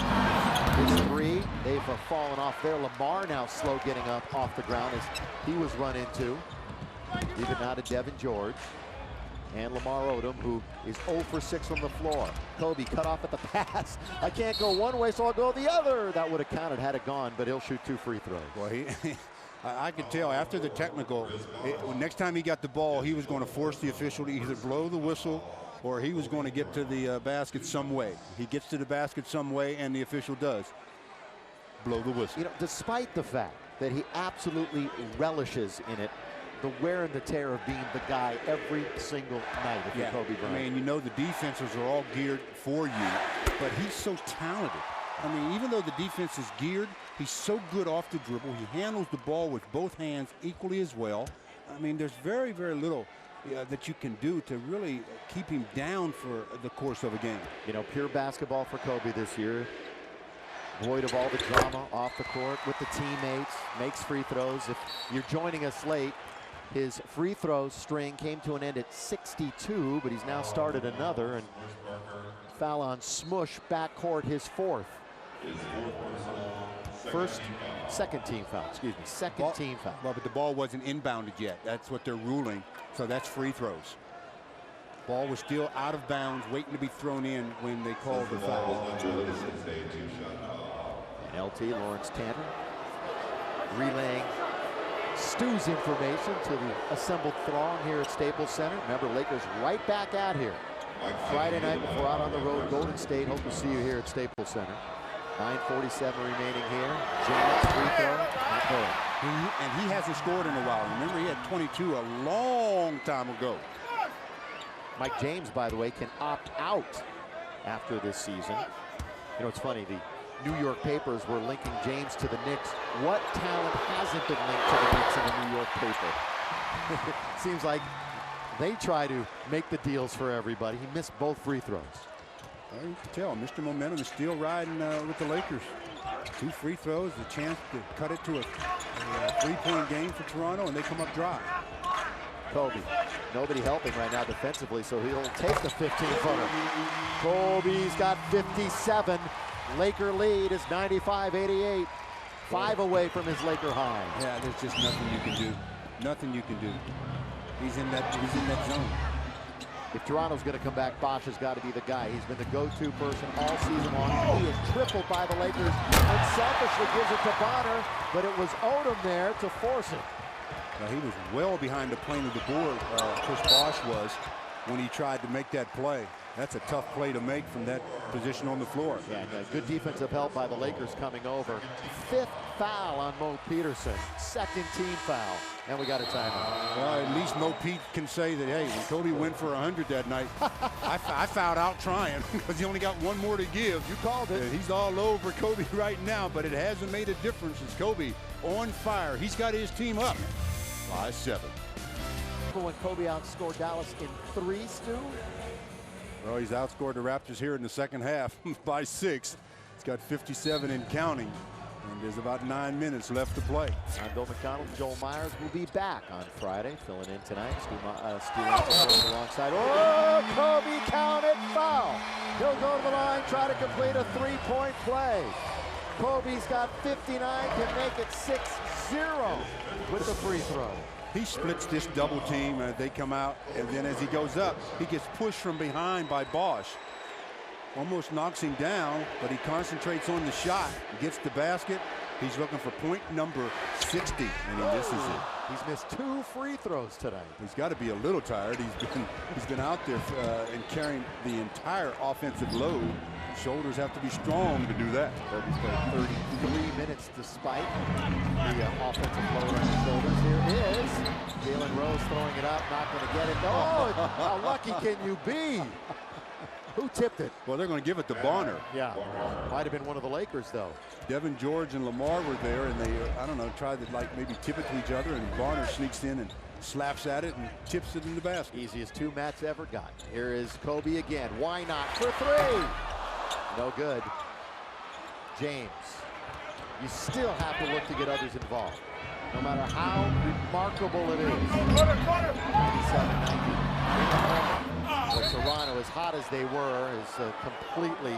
Speaker 1: It's 3. They've fallen off there. Lamar now slow getting up off the ground as he was run into. Leave it now to Devin George. And Lamar Odom, who is 0 for 6 from the floor. Kobe cut off at the pass. I can't go one way, so I'll go the other. That would have counted had it gone, but he'll shoot 2 free throws.
Speaker 2: Well, I could tell after the technical, next time he got the ball, he was going to force the official to either blow the whistle or he was going to get to the basket some way. He gets to the basket some way, and the official does blow the whistle.
Speaker 1: You know, despite the fact that he absolutely relishes in it, the wear and the tear of being the guy every single night if you're Kobe Bryant.
Speaker 2: I mean, you know the defenses are all geared for you, but he's so talented. I mean, even though the defense is geared, he's so good off the dribble. He handles the ball with both hands equally as well. I mean, there's very, very little that you can do to really keep him down for the course of a game.
Speaker 1: You know, pure basketball for Kobe this year. Void of all the drama off the court with the teammates, makes free throws. If you're joining us late, his free throw string came to an end at 62, but he's now started another, and foul on Smush, backcourt, his 4th. Second team foul, excuse me, second team foul.
Speaker 2: Well, but the ball wasn't inbounded yet. That's what they're ruling, so that's free throws. Ball was still out of bounds, waiting to be thrown in when they called the foul.
Speaker 1: And LT, Lawrence Tanner, relaying Stu's information to the assembled throng here at Staples Center. Remember, Lakers right back out here. Friday night before out on the road, Golden State. Hope to see you here at Staples Center. 9:47 remaining here. James, free throw, not good.
Speaker 2: And he hasn't scored in a while. Remember, he had 22 a long time ago.
Speaker 1: Mike James, by the way, can opt out after this season. You know, it's funny, the New York papers were linking James to the Knicks. What talent hasn't been linked to the Knicks in the New York paper? Seems like they try to make the deals for everybody. He missed both free throws.
Speaker 2: Well, you can tell Mr. Momentum is still riding with the Lakers. 2 free throws, the chance to cut it to a 3-point game for Toronto, and they come up dry.
Speaker 1: Kobe, nobody helping right now defensively, so he'll take the 15-footer. Kobe's got 57. Laker lead is 95-88. 5 away from his Laker high.
Speaker 2: Yeah, there's just nothing you can do. Nothing you can do. He's in that zone.
Speaker 1: If Toronto's going to come back, Bosh has got to be the guy. He's been the go-to person all season long. He is tripled by the Lakers and selfishly gives it to Bonner, but it was Odom there to force it.
Speaker 2: He was well behind the plane of the board, Chris Bosh was, when he tried to make that play. That's a tough play to make from that position on the floor.
Speaker 1: Yeah, good defensive help by the Lakers coming over. 5th foul on Mo Peterson. 2nd team foul. And we got a timeout.
Speaker 2: Well, at least Mo Pete can say that, hey, when Kobe went for 100 that night, I fouled out trying because he only got one more to give.
Speaker 1: You called it.
Speaker 2: He's all over Kobe right now, but it hasn't made a difference. It's Kobe on fire. He's got his team up by 7.
Speaker 1: When Kobe outscored Dallas in 3, Stu?
Speaker 2: Well, he's outscored the Raptors here in the second half by 6. He's got 57 and counting. And there's about 9 minutes left to play.
Speaker 1: I'm Bill McDonald. Joel Myers will be back on Friday, filling in tonight. Stu Lantis alongside. Oh, Kobe counted foul. He'll go to the line, try to complete a three-point play. Kobe's got 59, can make it 6-0 with the free throw.
Speaker 2: He splits this double team. They come out, and then as he goes up, he gets pushed from behind by Bosch. Almost knocks him down, but he concentrates on the shot, gets the basket. He's looking for point number 60, and he misses it.
Speaker 1: He's missed 2 free throws tonight.
Speaker 2: He's got to be a little tired. He's been out there and carrying the entire offensive load. Shoulders have to be strong to do that.
Speaker 1: Kobe's played 33 minutes despite the offensive load on his shoulders. Here is Jalen Rose throwing it up, not going to get it. Oh, how lucky can you be? Who tipped it?
Speaker 2: Well, they're going to give it to Bonner.
Speaker 1: Yeah, might have been one of the Lakers, though.
Speaker 2: Devin George and Lamar were there, and they, I don't know, tried to like maybe tip it to each other, and Bonner sneaks in and slaps at it and tips it in the basket.
Speaker 1: Easiest 2 Matt's ever got. Here is Kobe again. Why not for 3? No good. James, you still have to look to get others involved, no matter how remarkable it is. 97-90. So Toronto, as hot as they were, is completely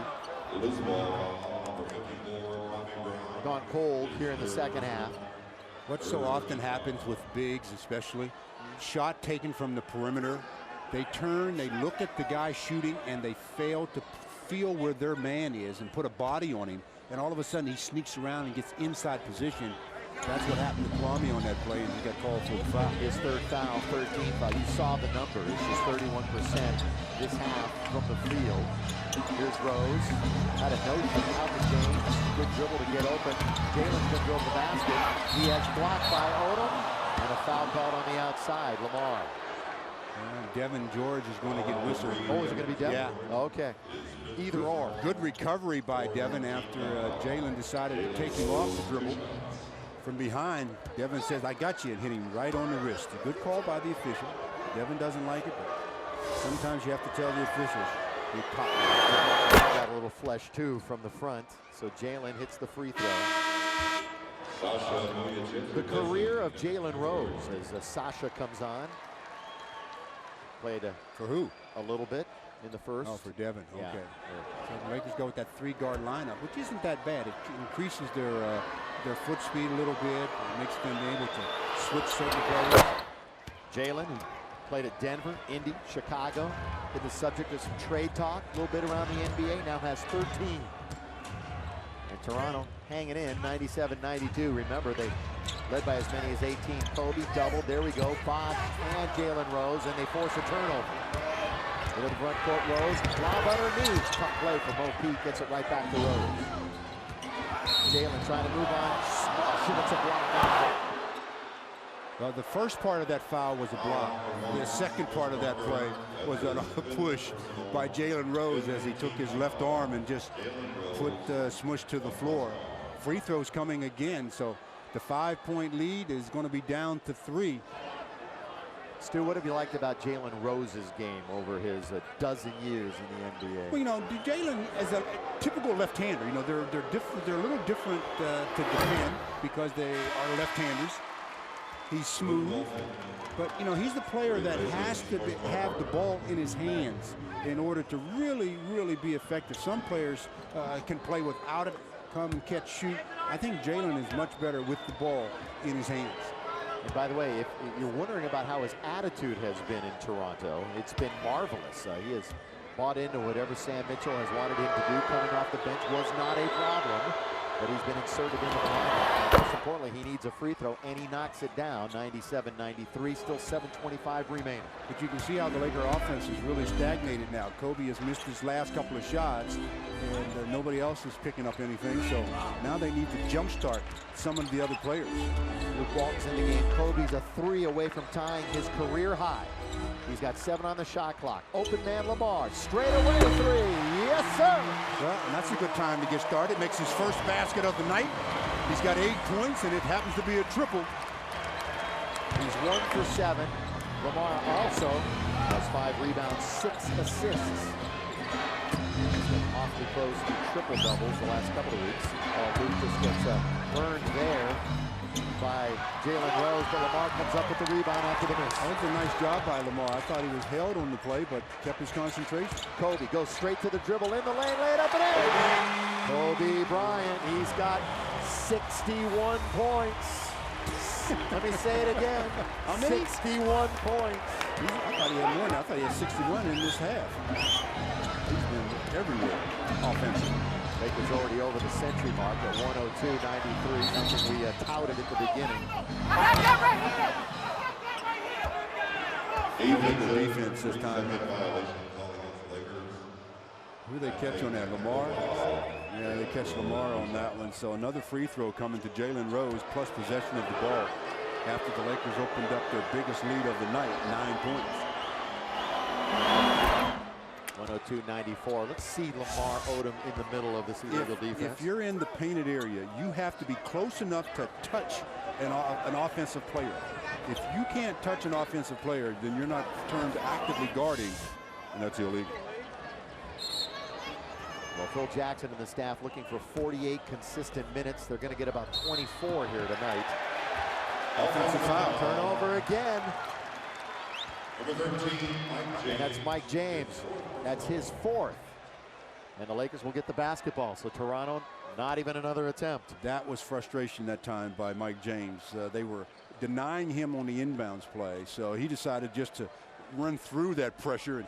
Speaker 1: gone cold here in the second half.
Speaker 2: What so often happens with bigs, especially, shot taken from the perimeter, they turn, they look at the guy shooting, and they fail to feel where their man is and put a body on him, and all of a sudden he sneaks around and gets inside position. That's what happened to Kwame on that play, and he got called for the foul.
Speaker 1: His 3rd foul, 13th foul. You saw the number. It's just 31% this half from the field. Here's Rose. Had a notion out to James. Good dribble to get open. Jalen's going to go to the basket. He has blocked by Odom, and a foul called on the outside. Lamar.
Speaker 2: Devin George is going to get whistled.
Speaker 1: Oh, is it going to be Devin?
Speaker 2: Yeah.
Speaker 1: Okay. Either or.
Speaker 2: Good recovery by Devin after Jalen decided to take him off the dribble. From behind, Devin says, I got you, and hit him right on the wrist. A good call by the official. Devin doesn't like it, but sometimes you have to tell the officials. You pop.
Speaker 1: Got a little flesh, too, from the front. So Jalen hits the free throw. The career of Jalen Rose as Sasha comes on. Played
Speaker 2: for who?
Speaker 1: A little bit in the first.
Speaker 2: Oh, for Devin.
Speaker 1: Yeah.
Speaker 2: Okay. So the Lakers go with that 3-guard lineup, which isn't that bad. It increases their foot speed a little bit. It makes them able to switch certain plays.
Speaker 1: Jalen, who played at Denver, Indy, Chicago, been the subject of some trade talk a little bit around the NBA, now has 13. And Toronto hanging in 97-92. Remember, they led by as many as 18. Kobe doubled. There we go. Bosch and Jalen Rose, and they force a turnover. Into the front court, Rose. Lob underneath. Tough play for Mo Pete. Gets it right back to Rose. Jalen trying to move on. It's a block.
Speaker 2: Well, the first part of that foul was a block. The second part of that play was a push by Jalen Rose as he took his left arm and just put Smush to the floor. Free throws coming again, so the 5-point lead is going to be down to 3.
Speaker 1: Stu, what have you liked about Jalen Rose's game over his dozen years in the NBA?
Speaker 2: Well, you know, Jalen is a typical left-hander. You know, they're different. They're a little different to defend because they are left-handers. He's smooth, but you know, he's the player that has to have the ball in his hands in order to really, really be effective. Some players can play without it, come and catch, shoot. I think Jalen is much better with the ball in his hands.
Speaker 1: And by the way, if you're wondering about how his attitude has been in Toronto, it's been marvelous. He has bought into whatever Sam Mitchell has wanted him to do. Coming off the bench was not a problem, but he's been inserted into the lineup. Most importantly, he needs a free throw, and he knocks it down. 97-93, still 7:25 remaining.
Speaker 2: But you can see how the Laker offense is really stagnated now. Kobe has missed his last couple of shots, and nobody else is picking up anything. So now they need to jumpstart some of the other players.
Speaker 1: Luke Walton's in the game. Kobe's a 3 away from tying his career high. He's got 7 on the shot clock. Open man Lamar, straight away 3. Yes, sir.
Speaker 2: Well, and that's a good time to get started. Makes his first basket of the night. He's got 8 points, and it happens to be a triple.
Speaker 1: He's 1 for 7. Lamar also has 5 rebounds, 6 assists. He's been awfully close to triple doubles the last couple of weeks. Luke just gets burned there by Jalen Rose, but Lamar comes up with the rebound after the miss.
Speaker 2: That was a nice job by Lamar. I thought he was held on the play, but kept his concentration.
Speaker 1: Kobe goes straight to the dribble in the lane, laid up and in. Kobe Bryant, he's got 61 points. Let me say it again.
Speaker 2: How many?
Speaker 1: 61 points.
Speaker 2: I thought he had more than I thought he had 61 in this half. He's been everywhere offensively.
Speaker 1: Lakers already over the century mark at 102-93, something we touted at the beginning.
Speaker 2: The defense this time. Who they catch on that? Lamar? Yeah, they catch Lamar on that one. So another free throw coming to Jalen Rose, plus possession of the ball after the Lakers opened up their biggest lead of the night, 9 points.
Speaker 1: 102-94. Let's see Lamar Odom in the middle of this illegal defense.
Speaker 2: If you're in the painted area, you have to be close enough to touch an offensive player. If you can't touch an offensive player, then you're not termed actively guarding, and that's illegal.
Speaker 1: Well, Phil Jackson and the staff looking for 48 consistent minutes. They're going to get about 24 here tonight.
Speaker 2: Offensive foul.
Speaker 1: Turnover again. And that's Mike James. That's his fourth. And the Lakers will get the basketball. So Toronto, not even another attempt.
Speaker 2: That was frustration that time by Mike James. They were denying him on the inbounds play. So he decided just to run through that pressure and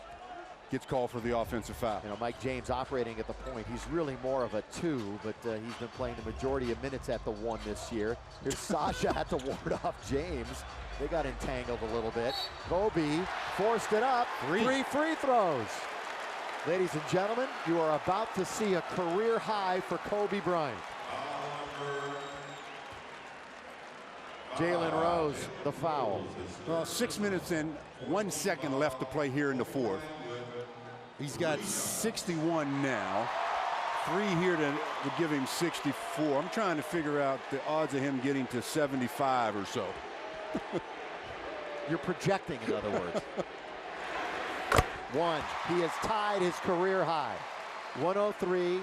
Speaker 2: gets called for the offensive foul.
Speaker 1: You know, Mike James operating at the point. He's really more of a 2, but he's been playing the majority of minutes at the 1 this year. Here's Sasha had to ward off James. They got entangled a little bit. Kobe forced it up. 3 free throws. Ladies and gentlemen, you are about to see a career high for Kobe Bryant. Jalen Rose, the foul.
Speaker 2: Well, 6 minutes in, 1 second left to play here in the fourth. He's got 61 now. 3 here to give him 64. I'm trying to figure out the odds of him getting to 75 or so.
Speaker 1: You're projecting, in other words. 1. He has tied his career high. 103,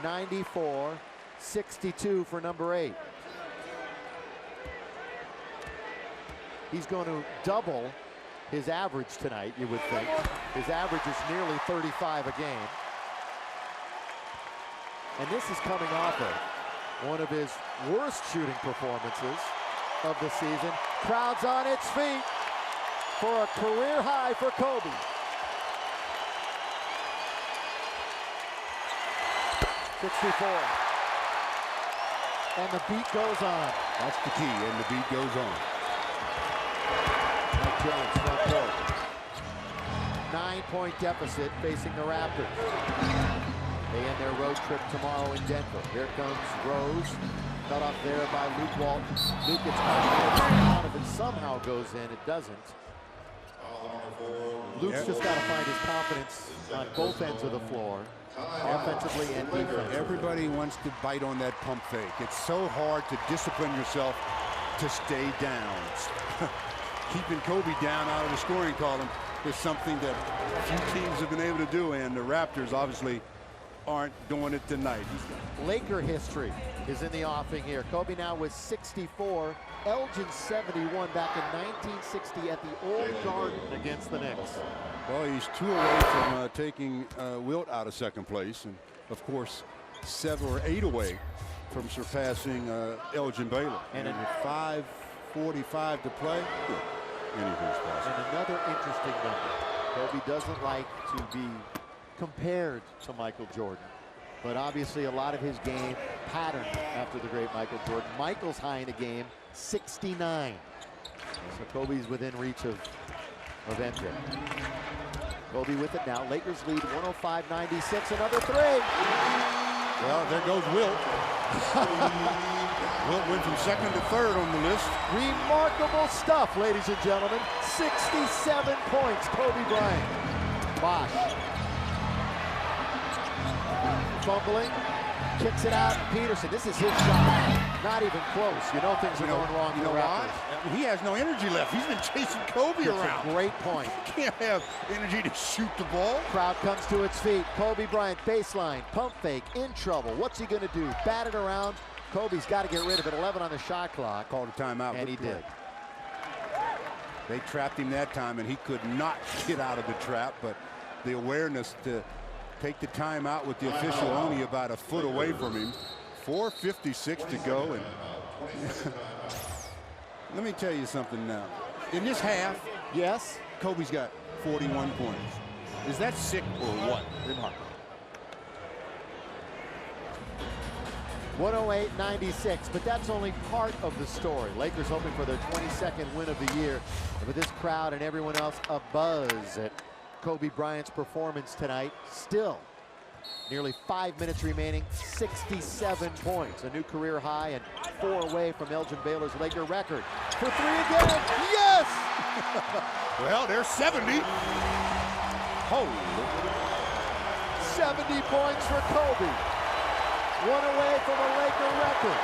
Speaker 1: 94, 62 for number 8. He's going to double his average tonight, you would think. His average is nearly 35 a game. And this is coming off of one of his worst shooting performances of the season. Crowd's on its feet for a career high for Kobe. .64. And the beat goes on.
Speaker 2: That's the key, and the beat goes on.
Speaker 1: Mike James, front court. 9-point deficit facing the Raptors. They end their road trip tomorrow in Denver. Here comes Rose. Cut off there by Luke Walton. Luke gets out. If it somehow goes in, it doesn't. Luke's just got to find his confidence on both ends of the floor, offensively and defensively.
Speaker 2: Everybody wants to bite on that pump fake. It's so hard to discipline yourself to stay down. Keeping Kobe down out of the scoring column is something that few teams have been able to do, and the Raptors obviously aren't doing it tonight.
Speaker 1: Laker history is in the offing here. Kobe now with 64. Elgin 71 back in 1960 at the Old Garden against the Knicks.
Speaker 2: Well, he's 2 away from taking Wilt out of second place, and of course 7 or 8 away from surpassing Elgin Baylor.
Speaker 1: And
Speaker 2: with 5:45 to play, anything's possible.
Speaker 1: And another interesting number. Kobe doesn't like to be compared to Michael Jordan, but obviously a lot of his game patterned after the great Michael Jordan. Michael's high in the game, 69. So Kobe's within reach of MJ. Kobe with it now. Lakers lead 105-96. Another 3.
Speaker 2: Well, there goes Wilt. Wilt went from second to third on the list.
Speaker 1: Remarkable stuff, ladies and gentlemen. 67 points, Kobe Bryant. Bosh. Fumbling, kicks it out. Peterson, this is his shot. Not even close. You know things are going wrong.
Speaker 2: You know why? He has no energy left. He's been chasing Kobe around.
Speaker 1: That's a great point.
Speaker 2: He can't have energy to shoot the ball.
Speaker 1: Crowd comes to its feet. Kobe Bryant, baseline, pump fake, in trouble. What's he going to do? Bat it around. Kobe's got to get rid of it. 11 on the shot clock.
Speaker 2: Called a timeout.
Speaker 1: And he did.
Speaker 2: They trapped him that time, and he could not get out of the trap, but the awareness to take the timeout with the official only about a foot away from him. 4:56 to go. And let me tell you something now. In this half,
Speaker 1: yes,
Speaker 2: Kobe's got 41 points. Is that sick or what?
Speaker 1: Remarkable. 108-96, but that's only part of the story. Lakers hoping for their 22nd win of the year. And with this crowd and everyone else abuzz at Kobe Bryant's performance tonight, still nearly 5 minutes remaining, 67 points, a new career high and 4 away from Elgin Baylor's Laker record. For 3 again, yes!
Speaker 2: Well, there's 70. Holy.
Speaker 1: 70 points for Kobe. 1 away from a Laker record.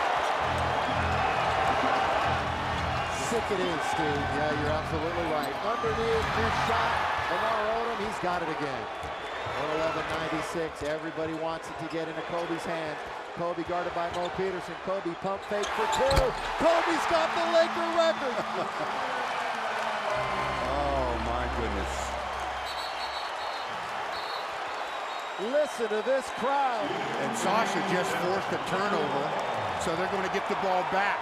Speaker 1: Sick it is, Steve. Yeah, you're absolutely right. Underneath, good shot. Lamar Odom, he's got it again. 111-96. Everybody wants it to get into Kobe's hand. Kobe guarded by Mo Peterson. Kobe pump fake for 2. Kobe's got the Laker record.
Speaker 2: Oh, my goodness.
Speaker 1: Listen to this crowd.
Speaker 2: And Sasha just forced a turnover, so they're going to get the ball back.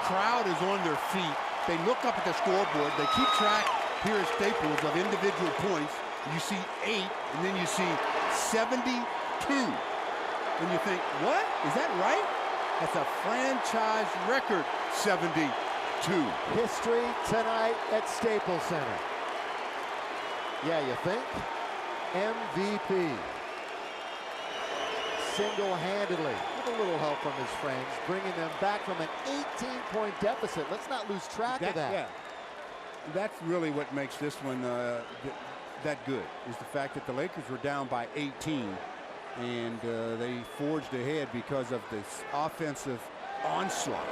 Speaker 2: Crowd is on their feet. They look up at the scoreboard. They keep track here at Staples of individual points. You see 8, and then you see 72. And you think, what? Is that right? That's a franchise record, 72.
Speaker 1: History tonight at Staples Center. Yeah, you think? MVP. Single-handedly, with a little help from his friends, bringing them back from an 18-point deficit. Let's not lose track of that.
Speaker 2: Yeah. That's really what makes this one that good, is the fact that the Lakers were down by 18, and they forged ahead because of this offensive onslaught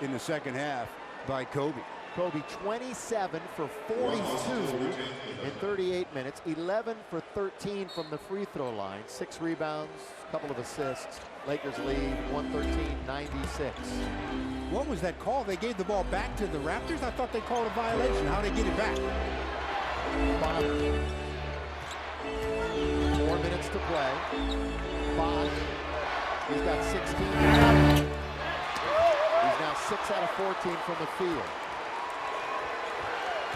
Speaker 2: in the second half by Kobe.
Speaker 1: Kobe 27 for 42 in 38 minutes, 11 for 13 from the free throw line, 6 rebounds, a couple of assists. Lakers lead 113-96.
Speaker 2: What was that call? They gave the ball back to the Raptors? I thought they called a violation. How'd they get it back?
Speaker 1: Bonner. 4 minutes to play. Bosch. He's got 16. He's now 6 out of 14 from the field.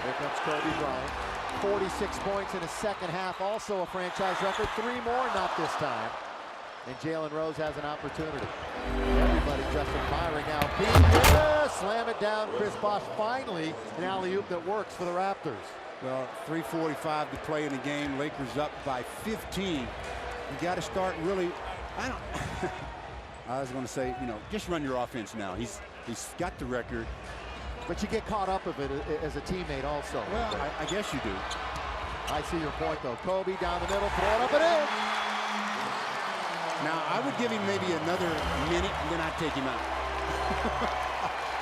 Speaker 1: Here comes Kobe Bryant. 46 points in the second half, also a franchise record. 3 more, not this time. And Jalen Rose has an opportunity. Everybody just admiring now. Slam it down. Chris Bosh, finally an alley-oop that works for the Raptors.
Speaker 2: Well, 3:45 to play in the game. Lakers up by 15. You got to start really. I was going to say, just run your offense now. He's got the record.
Speaker 1: But you get caught up of it as a teammate also.
Speaker 2: Well, I guess you do.
Speaker 1: I see your point, though. Kobe down the middle, throw it up and in.
Speaker 2: Now, I would give him maybe another minute, and then I'd take him out.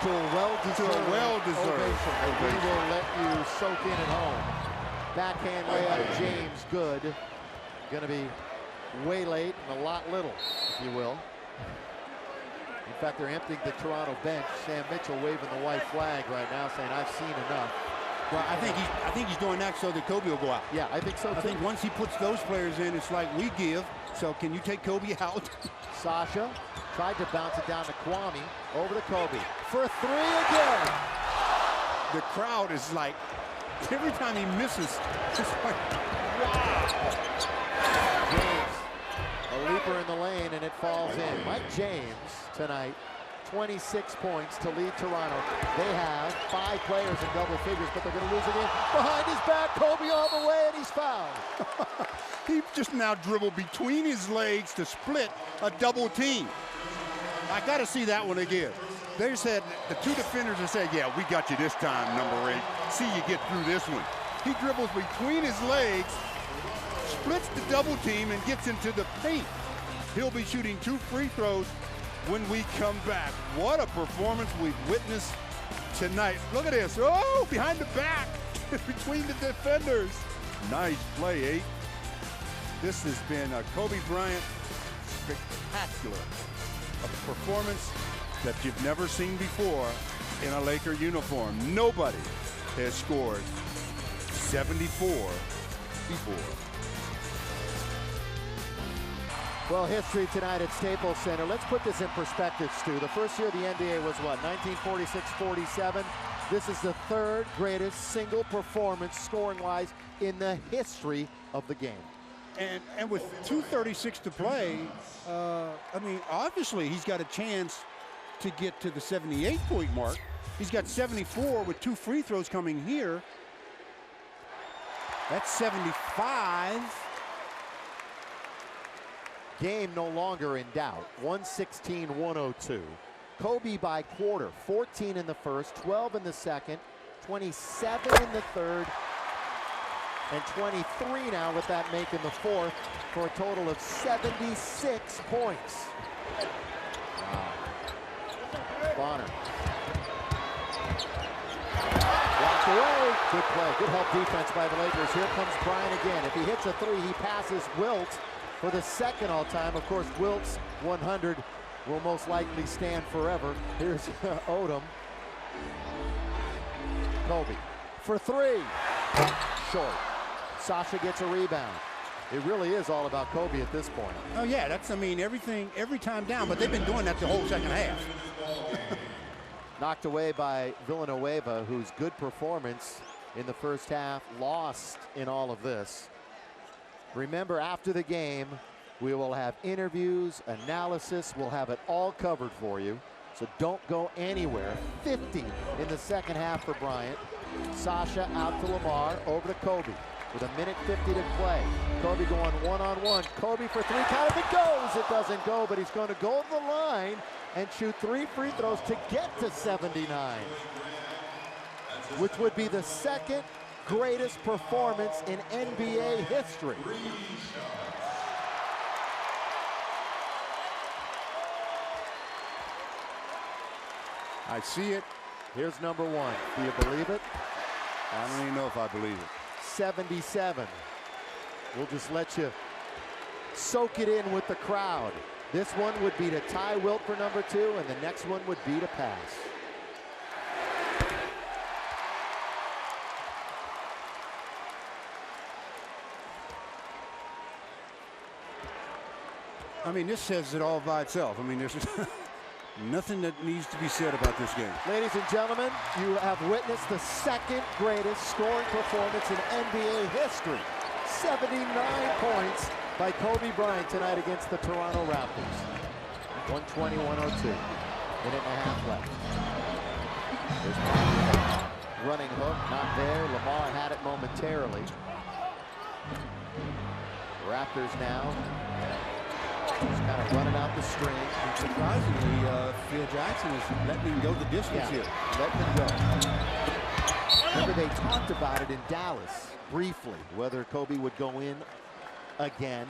Speaker 1: To a well-deserved ovation. We will let you soak in at home. Backhand layup, James, good. Going to be way late and a lot little, if you will. In fact, they're emptying the Toronto bench. Sam Mitchell waving the white flag right now, saying, I've seen enough.
Speaker 2: Well, I think he's doing that so that Kobe will go out.
Speaker 1: Yeah, I think so, too.
Speaker 2: I think once he puts those players in, it's like we give. So can you take Kobe out?
Speaker 1: Sasha tried to bounce it down to Kwame. Over to Kobe. For 3 again.
Speaker 2: The crowd is like, every time he misses, it's like, wow.
Speaker 1: James, a leaper in the lane, and it falls in. Mike James tonight, 26 points to lead Toronto. They have 5 players in double figures, but they're going to lose again. Behind his back, Kobe all the way, and he's fouled.
Speaker 2: He just now dribbled between his legs to split a double team. I got to see that one again. They said, the 2 defenders have said, yeah, we got you this time, number 8. See you get through this one. He dribbles between his legs, splits the double team, and gets into the paint. He'll be shooting 2 free throws when we come back. What a performance we've witnessed tonight. Look at this. Oh, behind the back, between the defenders. Nice play, 8. This has been a Kobe Bryant spectacular performance that you've never seen before in a Laker uniform. Nobody has scored 74 before.
Speaker 1: Well, history tonight at Staples Center. Let's put this in perspective, Stu. The first year of the NBA was what, 1946-47? This is the third greatest single performance scoring-wise in the history of the game.
Speaker 2: And with 2:36 to play, I mean, obviously he's got a chance to get to the 78-point mark. He's got 74 with 2 free throws coming here. That's 75.
Speaker 1: Game no longer in doubt. 116-102. Kobe by quarter. 14 in the first, 12 in the second, 27 in the third, and 23 now with that make in the fourth for a total of 76 points. Wow. Bonner. Blocked away. Good play. Good help defense by the Lakers. Here comes Bryant again. If he hits a three, he passes Wilt for the second all-time. Of course, Wilt's 100 will most likely stand forever. Here's Odom. Kobe for three. Short. Sasha gets a rebound. It really is all about Kobe at this point.
Speaker 2: Oh yeah, that's, I mean, everything, every time down, but they've been doing that the whole second half.
Speaker 1: Knocked away by Villanueva, whose good performance in the first half lost in all of this. Remember, after the game, we will have interviews, analysis. We'll have it all covered for you. So don't go anywhere. 50 in the second half for Bryant. Sasha out to Lamar, over to Kobe with a minute 50 to play. Kobe going one-on-one. Kobe for three. Count if it goes. It doesn't go, but he's going to go to the line and shoot 3 free throws to get to 79, which would be the second greatest performance in NBA history.
Speaker 2: I see it.
Speaker 1: Here's number one. Do you believe it?
Speaker 2: I don't even know if I believe it.
Speaker 1: 77. We'll just let you soak it in with the crowd. This one would be to tie Wilt for number 2, and the next one would be to pass.
Speaker 2: I mean, this says it all by itself. I mean, there's nothing that needs to be said about this game.
Speaker 1: Ladies and gentlemen, you have witnessed the second greatest scoring performance in NBA history. 79 points by Kobe Bryant tonight against the Toronto Raptors. 120-102. Minute and a half left. There's running hook, not there. Lamar had it momentarily. Raptors now just kind of running out the string.
Speaker 2: And surprisingly, Phil Jackson is letting him go the distance here.
Speaker 1: Letting him go. Remember, they talked about it in Dallas briefly, whether Kobe would go in again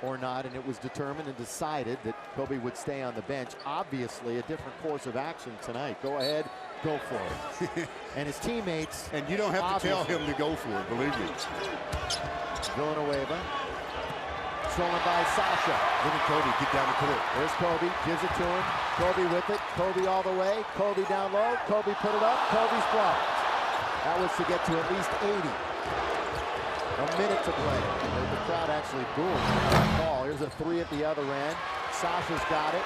Speaker 1: or not, and it was determined and decided that Kobe would stay on the bench. Obviously, a different course of action tonight. Go ahead, go for it. And his teammates.
Speaker 2: And you don't have to tell him to go for it, believe me.
Speaker 1: Villanueva. Stolen by Sasha.
Speaker 2: Look at Kobe get down the court.
Speaker 1: There's Kobe, gives it to him. Kobe with it. Kobe all the way. Kobe down low. Kobe put it up. Kobe's blocked. That was to get to at least 80. A minute to play. The crowd actually booing that ball. Here's a three at the other end. Sasha's got it.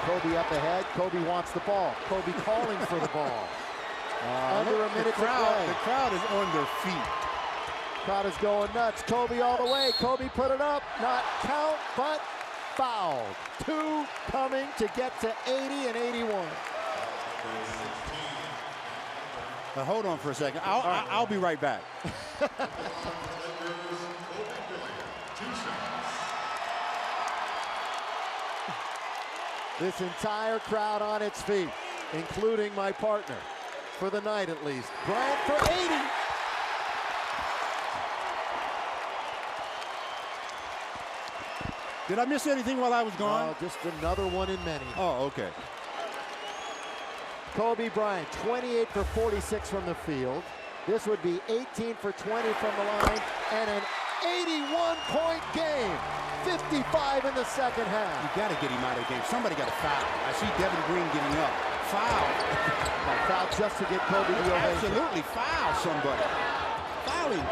Speaker 1: Kobe up ahead. Kobe wants the ball. Kobe calling for the ball. Under a minute to play.
Speaker 2: The crowd is on their feet.
Speaker 1: Crowd is going nuts. Kobe all the way. Kobe put it up. Not count, but fouled. 2 coming to get to 80 and 81.
Speaker 2: Hold on for a second. I'll be right back.
Speaker 1: This entire crowd on its feet, including my partner, for the night at least. Bryant for 80.
Speaker 2: Did I miss anything while I was gone?
Speaker 1: Just another one in many.
Speaker 2: Oh, okay.
Speaker 1: Kobe Bryant, 28 for 46 from the field. This would be 18 for 20 from the line, and an 81-point game 55 in the second half.
Speaker 2: You got to get him out of the game. Somebody got to foul. I see Devin Green getting up. Foul.
Speaker 1: Foul just to get Kobe the ovation.
Speaker 2: Absolutely foul somebody. Fouling.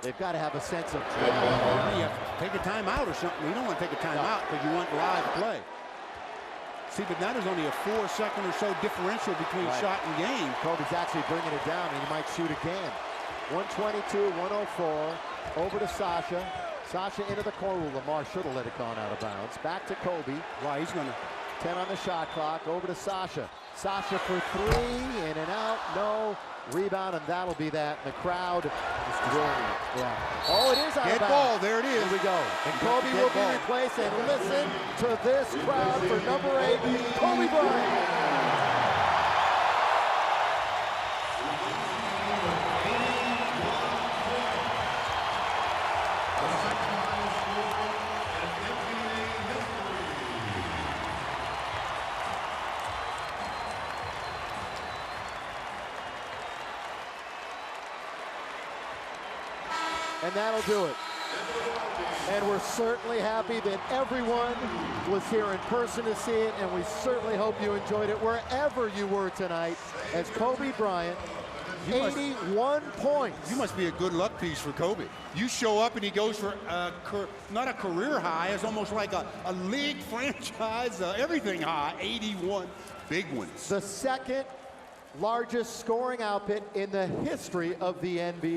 Speaker 1: They've got to have a sense of
Speaker 2: You have to take a timeout or something. You don't want to take a timeout because you want live play. See, but now there's only a 4-second or so differential between shot and game.
Speaker 1: Kobe's actually bringing it down, and he might shoot again. 122, 104. Over to Sasha. Sasha into the corner. Lamar should have let it gone out of bounds. Back to Kobe.
Speaker 2: Right, he's going to
Speaker 1: 10 on the shot clock. Over to Sasha. Sasha for three. In and out. No. Rebound, and that'll be that. And the crowd is roaring. Yeah. Oh, it is out of bounds.
Speaker 2: ball. There it is.
Speaker 1: Here we go. And Kobe will be replaced. And listen to this crowd for number 8, Kobe Bryant. And that'll do it. And we're certainly happy that everyone was here in person to see it, and we certainly hope you enjoyed it wherever you were tonight as Kobe Bryant, 81 points.
Speaker 2: You must be a good luck piece for Kobe. You show up and he goes for not a career high, it's almost like a league franchise, everything high, 81 big ones.
Speaker 1: The second largest scoring output in the history of the NBA.